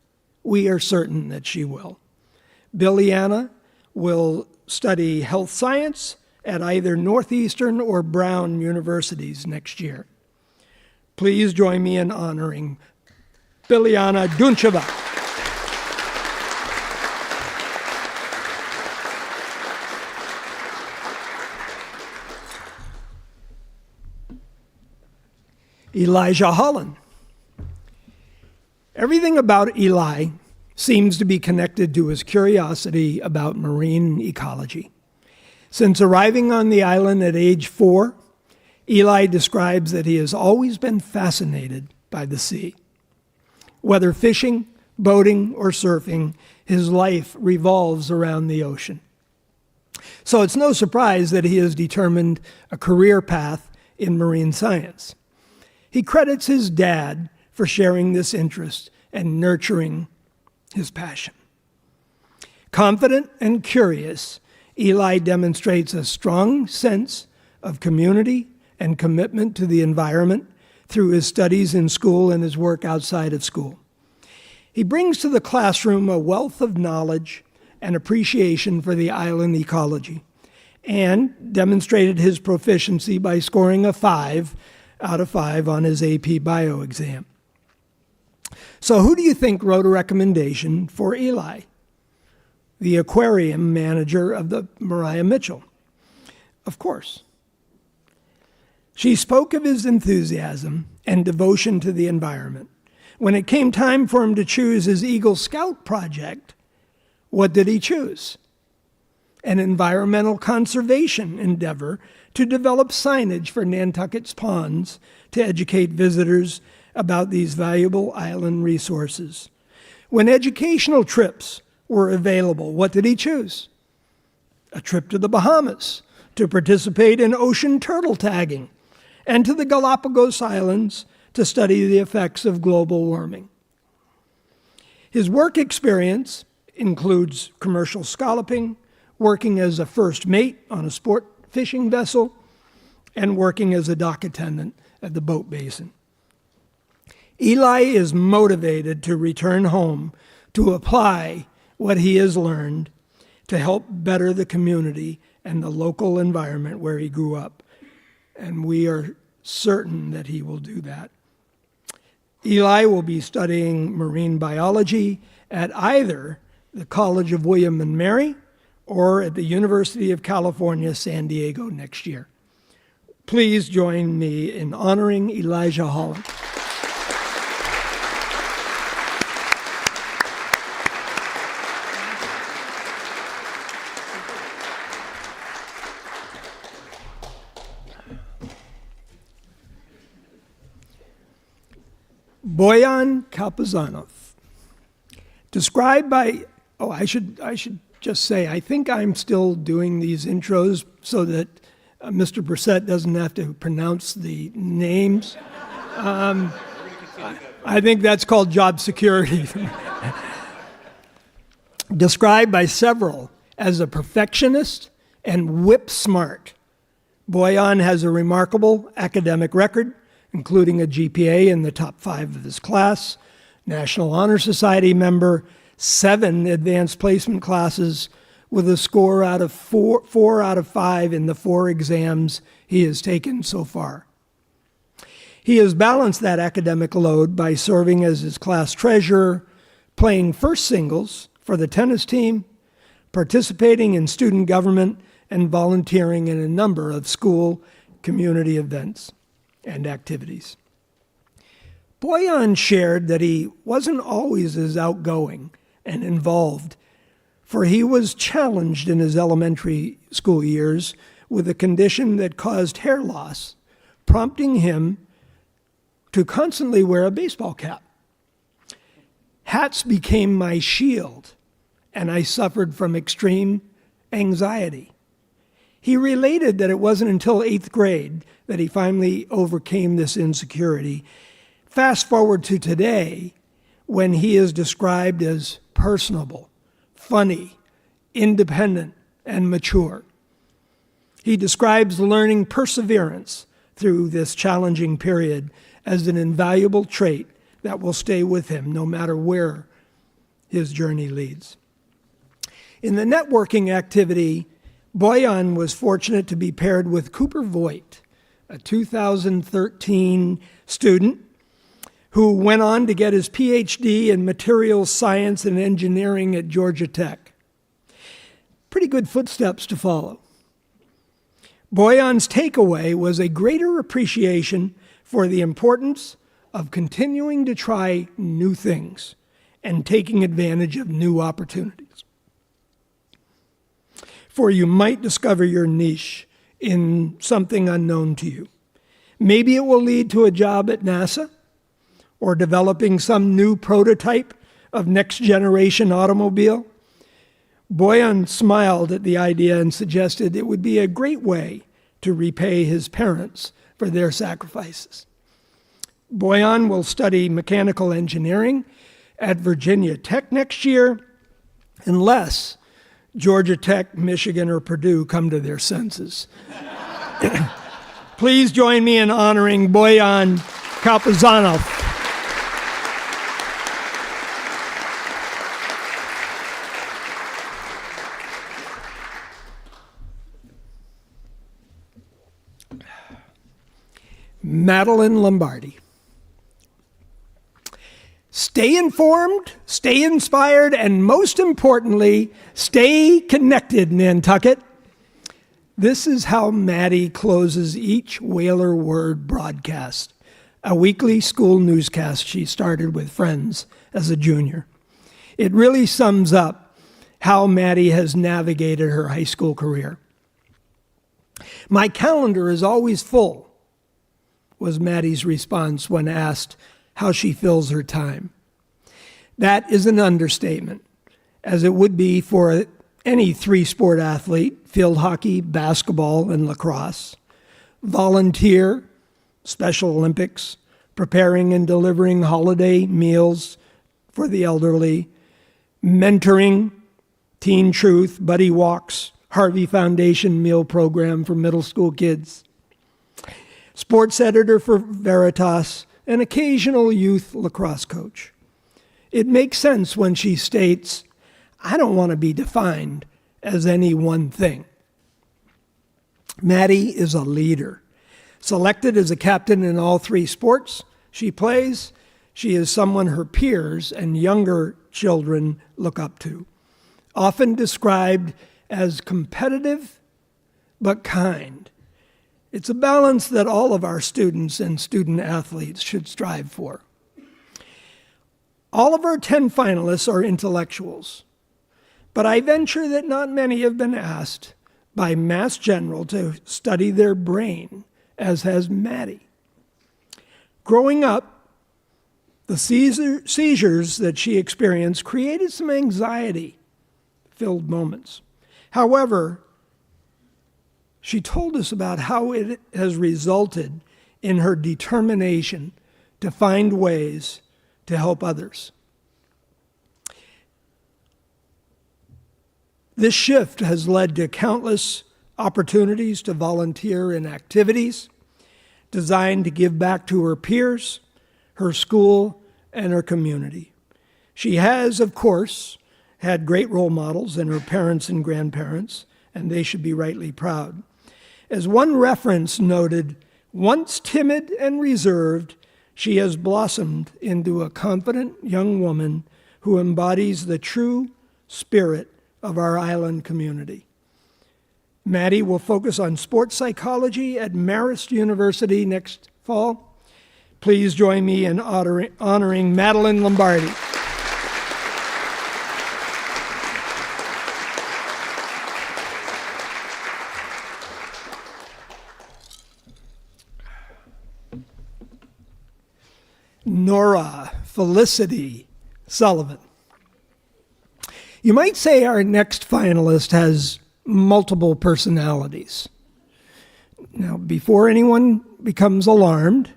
[SPEAKER 3] We are certain that she will. Bilyana will study health science at either Northeastern or Brown universities next year. Please join me in honoring Bilyana Duncheva. Elijah Holland. Everything about Eli seems to be connected to his curiosity about marine ecology. Since arriving on the island at age 4, Eli describes that he has always been fascinated by the sea. Whether fishing, boating, or surfing, his life revolves around the ocean. So it's no surprise that he has determined a career path in marine science. He credits his dad for sharing this interest and nurturing his passion. Confident and curious, Eli demonstrates a strong sense of community and commitment to the environment through his studies in school and his work outside of school. He brings to the classroom a wealth of knowledge and appreciation for the island ecology, and demonstrated his proficiency by scoring a 5 out of 5 on his AP Bio exam. So who do you think wrote a recommendation for Eli? The aquarium manager of the Maria Mitchell. Of course. She spoke of his enthusiasm and devotion to the environment. When it came time for him to choose his Eagle Scout project, what did he choose? An environmental conservation endeavor to develop signage for Nantucket's ponds to educate visitors about these valuable island resources. When educational trips were available, what did he choose? A trip to the Bahamas to participate in ocean turtle tagging, and to the Galapagos Islands to study the effects of global warming. His work experience includes commercial scalloping, working as a first mate on a sport fishing vessel, and working as a dock attendant at the boat basin. Eli is motivated to return home to apply what he has learned to help better the community and the local environment where he grew up. And we are certain that he will do that. Eli will be studying marine biology at either the College of William and Mary or at the University of California, San Diego next year. Please join me in honoring Elijah Holland. Boyan Kalpazanov, described by, I should just say, I think I'm still doing these intros so that Mr. Brissett doesn't have to pronounce the names. I think that's called job security. Described by several as a perfectionist and whip smart, Boyan has a remarkable academic record, including a GPA in the top 5 of his class, National Honor Society member, 7 advanced placement classes, with a score out of 4 out of 5 in the 4 exams he has taken so far. He has balanced that academic load by serving as his class treasurer, playing first singles for the tennis team, participating in student government, and volunteering in a number of school community events and activities. Boyan shared that he wasn't always as outgoing and involved, for he was challenged in his elementary school years with a condition that caused hair loss, prompting him to constantly wear a baseball cap. Hats became my shield, and I suffered from extreme anxiety. He related that it wasn't until 8th grade that he finally overcame this insecurity. Fast forward to today, when he is described as personable, funny, independent, and mature. He describes learning perseverance through this challenging period as an invaluable trait that will stay with him no matter where his journey leads. In the networking activity, Boyan was fortunate to be paired with Cooper Voigt, a 2013 student who went on to get his PhD in materials science and engineering at Georgia Tech. Pretty good footsteps to follow. Boyan's takeaway was a greater appreciation for the importance of continuing to try new things and taking advantage of new opportunities. For you might discover your niche in something unknown to you. Maybe it will lead to a job at NASA, or developing some new prototype of next-generation automobile. Boyan smiled at the idea and suggested it would be a great way to repay his parents for their sacrifices. Boyan will study mechanical engineering at Virginia Tech next year, unless Georgia Tech, Michigan, or Purdue come to their senses. Please join me in honoring Boyan Kalpazanov. Madeline Lombardi. Stay informed, stay inspired, and most importantly, stay connected, Nantucket. This is how Maddie closes each Whaler Word broadcast, a weekly school newscast she started with friends as a junior. It really sums up how Maddie has navigated her high school career. My calendar is always full, was Maddie's response when asked how she fills her time. That is an understatement, as it would be for any three-sport athlete: field hockey, basketball, and lacrosse, volunteer, Special Olympics, preparing and delivering holiday meals for the elderly, mentoring, Teen Truth, Buddy Walks, Harvey Foundation meal program for middle school kids, sports editor for Veritas, an occasional youth lacrosse coach. It makes sense when she states, "I don't want to be defined as any one thing." Maddie is a leader. Selected as a captain in all three sports she plays, she is someone her peers and younger children look up to. Often described as competitive but kind. It's a balance that all of our students and student athletes should strive for. All of our 10 finalists are intellectuals, but I venture that not many have been asked by Mass General to study their brain, as has Maddie. Growing up, the seizures that she experienced created some anxiety-filled moments. However, she told us about how it has resulted in her determination to find ways to help others. This shift has led to countless opportunities to volunteer in activities designed to give back to her peers, her school, and her community. She has, of course, had great role models in her parents and grandparents, and they should be rightly proud. As one reference noted, once timid and reserved, she has blossomed into a confident young woman who embodies the true spirit of our island community. Maddie will focus on sports psychology at Marist University next fall. Please join me in honoring Madeline Lombardi. Nora Felicity Sullivan. You might say our next finalist has multiple personalities. Now, before anyone becomes alarmed,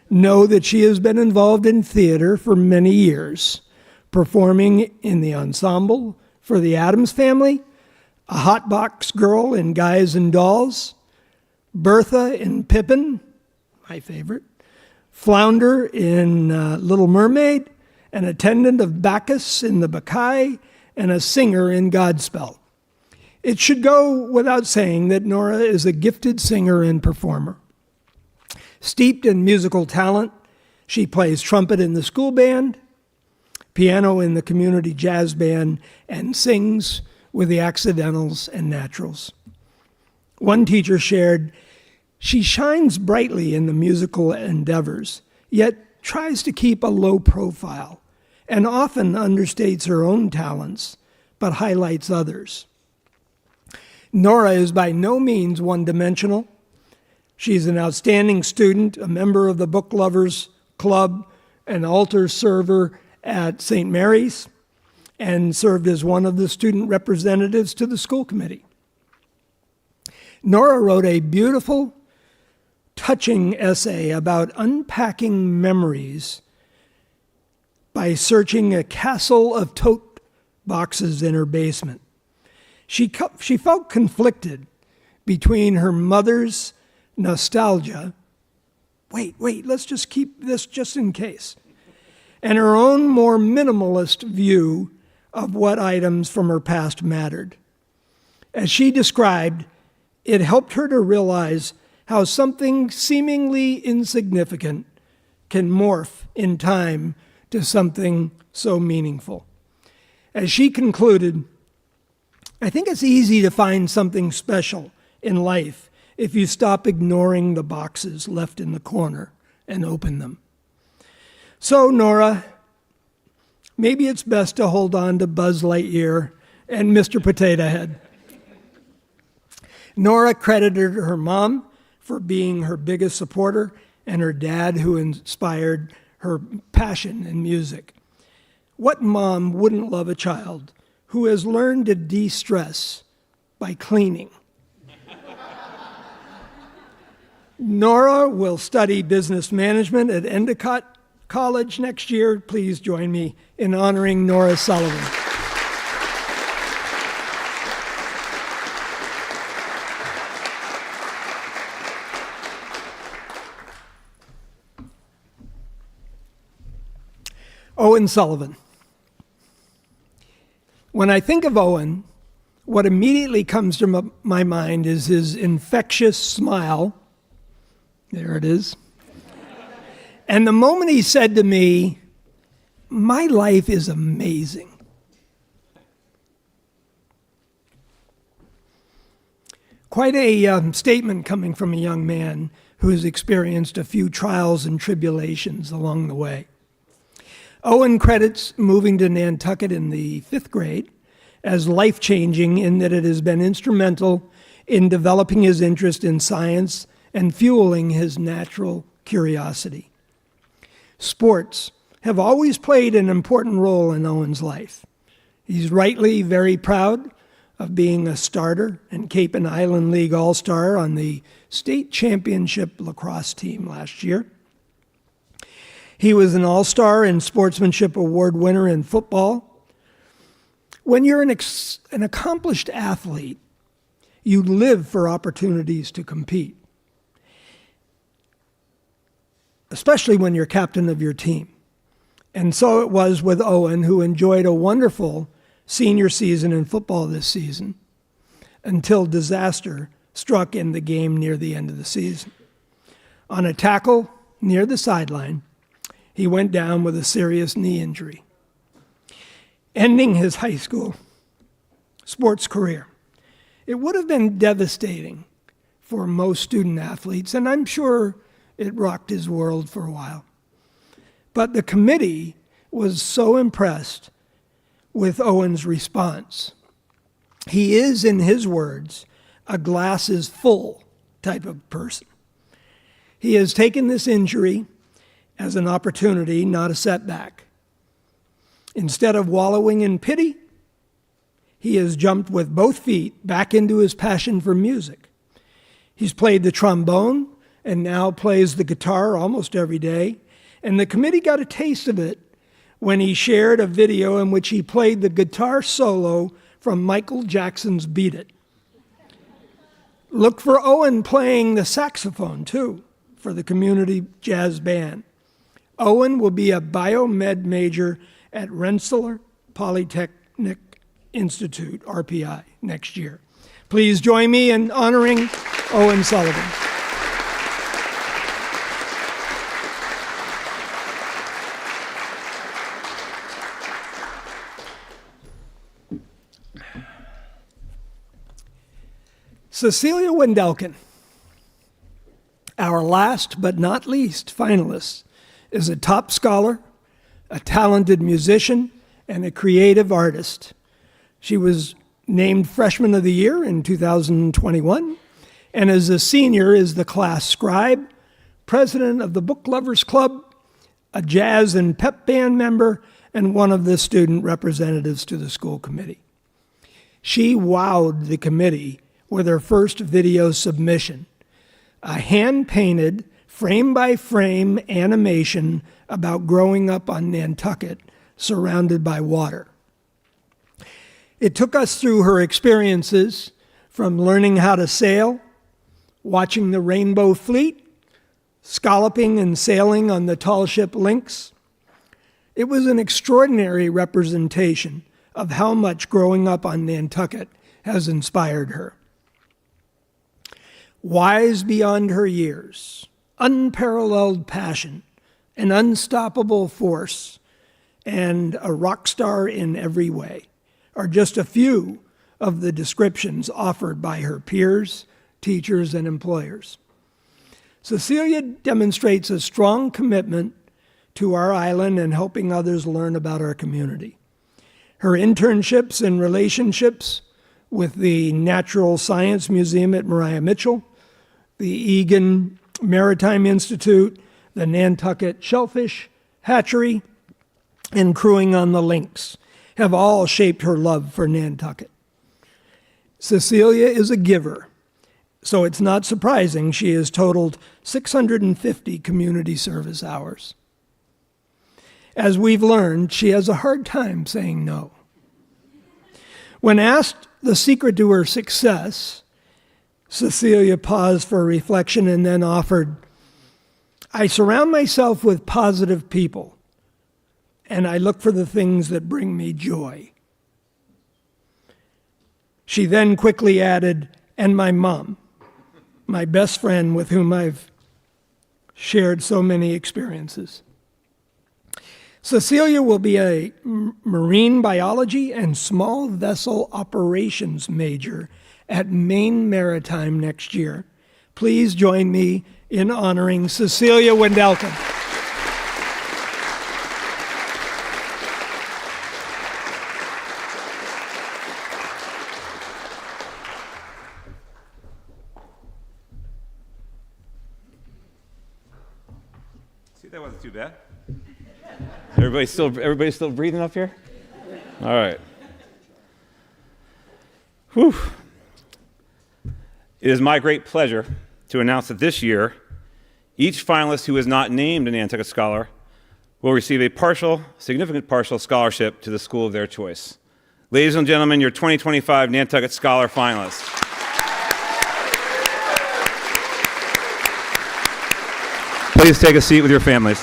[SPEAKER 3] know that she has been involved in theater for many years, performing in the ensemble for the Addams Family, a hotbox girl in Guys and Dolls, Bertha in Pippin, my favorite, Flounder in Little Mermaid, an attendant of Bacchus in The Bacchae, and a singer in Godspell. It should go without saying that Nora is a gifted singer and performer. Steeped in musical talent, she plays trumpet in the school band, piano in the community jazz band, and sings with the Accidentals and Naturals. One teacher shared, "She shines brightly in the musical endeavors, yet tries to keep a low profile, and often understates her own talents, but highlights others." Nora is by no means one-dimensional. She's an outstanding student, a member of the Book Lovers Club, an altar server at St. Mary's, and served as one of the student representatives to the school committee. Nora wrote a beautiful, touching essay about unpacking memories by searching a castle of tote boxes in her basement. She felt conflicted between her mother's nostalgia, wait, let's just keep this just in case, and her own more minimalist view of what items from her past mattered. As she described, it helped her to realize how something seemingly insignificant can morph in time to something so meaningful. As she concluded, I think it's easy to find something special in life if you stop ignoring the boxes left in the corner and open them. So, Nora, maybe it's best to hold on to Buzz Lightyear and Mr. Potato Head. Nora credited her mom for being her biggest supporter and her dad who inspired her passion in music. What mom wouldn't love a child who has learned to de-stress by cleaning? Nora will study business management at Endicott College next year. Please join me in honoring Nora Sullivan. Owen Sullivan. When I think of Owen, what immediately comes to my mind is his infectious smile. There it is. And the moment he said to me, "My life is amazing." Quite a statement coming from a young man who has experienced a few trials and tribulations along the way. Owen credits moving to Nantucket in the 5th grade as life-changing in that it has been instrumental in developing his interest in science and fueling his natural curiosity. Sports have always played an important role in Owen's life. He's rightly very proud of being a starter and Cape and Island League All-Star on the state championship lacrosse team last year. He was an All-Star and Sportsmanship Award winner in football. When you're an accomplished athlete, you live for opportunities to compete, especially when you're captain of your team. And so it was with Owen, who enjoyed a wonderful senior season in football this season until disaster struck in the game near the end of the season. On a tackle near the sideline, he went down with a serious knee injury, ending his high school sports career. It would have been devastating for most student athletes, and I'm sure it rocked his world for a while. But the committee was so impressed with Owen's response. He is, in his words, a glass is full type of person. He has taken this injury as an opportunity, not a setback. Instead of wallowing in pity, he has jumped with both feet back into his passion for music. He's played the trombone and now plays the guitar almost every day, and the committee got a taste of it when he shared a video in which he played the guitar solo from Michael Jackson's Beat It. Look for Owen playing the saxophone, too, for the community jazz band. Owen will be a biomed major at Rensselaer Polytechnic Institute, RPI, next year. Please join me in honoring Owen Sullivan. Cecilia Wendelkin, our last but not least finalist, is a top scholar, a talented musician, and a creative artist. She was named Freshman of the Year in 2021, and as a senior is the class scribe, president of the Book Lovers Club, a jazz and pep band member, and one of the student representatives to the school committee. She wowed the committee with her first video submission, a hand-painted, frame-by-frame animation about growing up on Nantucket surrounded by water. It took us through her experiences from learning how to sail, watching the Rainbow Fleet, scalloping and sailing on the tall ship Lynx. It was an extraordinary representation of how much growing up on Nantucket has inspired her. Wise beyond her years, unparalleled passion, an unstoppable force, and a rock star in every way are just a few of the descriptions offered by her peers, teachers, and employers. Cecilia demonstrates a strong commitment to our island and helping others learn about our community. Her internships and relationships with the Natural Science Museum at Maria Mitchell, the Egan Maritime Institute, the Nantucket Shellfish Hatchery, and crewing on the Lynx have all shaped her love for Nantucket. Cecilia is a giver, so it's not surprising she has totaled 650 community service hours. As we've learned, she has a hard time saying no. When asked the secret to her success, Cecilia paused for reflection and then offered, "I surround myself with positive people, and I look for the things that bring me joy." She then quickly added, "And my mom, my best friend with whom I've shared so many experiences." Cecilia will be a marine biology and small vessel operations major at Maine Maritime next year. Please join me in honoring Cecilia Wendelken.
[SPEAKER 1] See, that wasn't too bad. Everybody's still breathing up here? All right. Whew. It is my great pleasure to announce that this year, each finalist who is not named a Nantucket Scholar will receive a significant partial scholarship to the school of their choice. Ladies and gentlemen, your 2025 Nantucket Scholar finalists. Please take a seat with your families.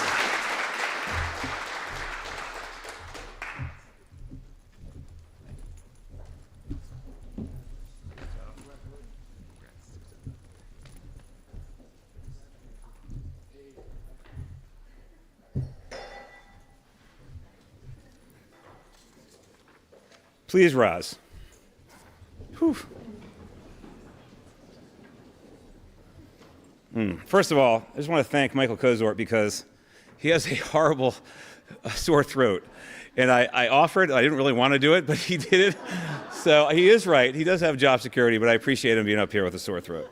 [SPEAKER 1] Please rise. Whew. First of all, I just want to thank Michael Kozort because he has a horrible sore throat. And I offered, I didn't really want to do it, but he did it. So he is right. He does have job security, but I appreciate him being up here with a sore throat.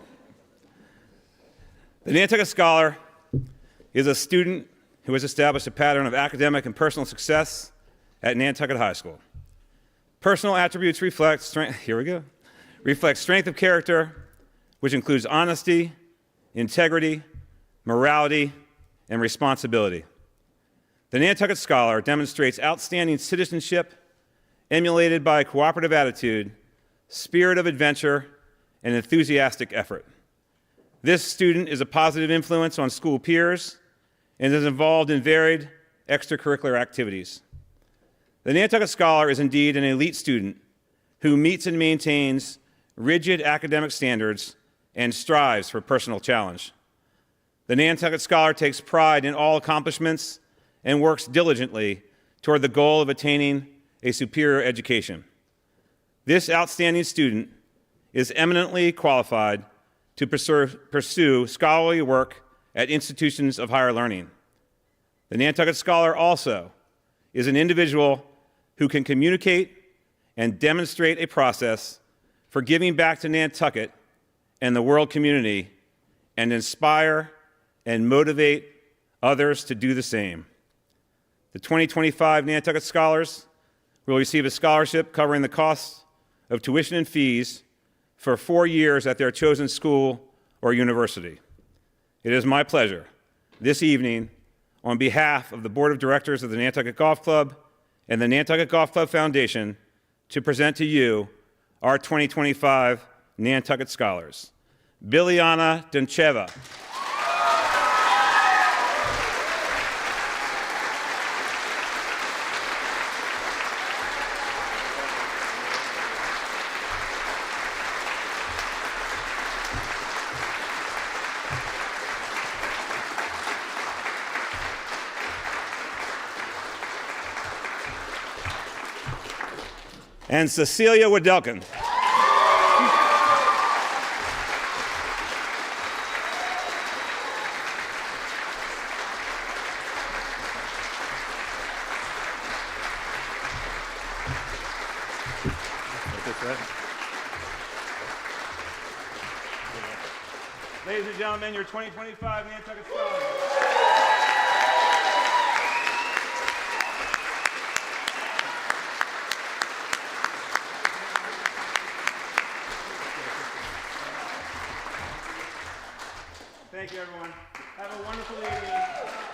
[SPEAKER 1] The Nantucket Scholar is a student who has established a pattern of academic and personal success at Nantucket High School. Personal attributes reflect strength of character, which includes honesty, integrity, morality, and responsibility. The Nantucket Scholar demonstrates outstanding citizenship, emulated by cooperative attitude, spirit of adventure, and enthusiastic effort. This student is a positive influence on school peers and is involved in varied extracurricular activities. The Nantucket Scholar is indeed an elite student who meets and maintains rigid academic standards and strives for personal challenge. The Nantucket Scholar takes pride in all accomplishments and works diligently toward the goal of attaining a superior education. This outstanding student is eminently qualified to pursue scholarly work at institutions of higher learning. The Nantucket Scholar also is an individual who can communicate and demonstrate a process for giving back to Nantucket and the world community and inspire and motivate others to do the same. The 2025 Nantucket Scholars will receive a scholarship covering the costs of tuition and fees for 4 years at their chosen school or university. It is my pleasure this evening, on behalf of the Board of Directors of the Nantucket Golf Club and the Nantucket Golf Club Foundation, to present to you our 2025 Nantucket Scholars. Biljana Duncheva. And Cecilia Wadelkin. Ladies and gentlemen, your 2025 Nantucket Scholars. Thank you, everyone. Have a wonderful evening.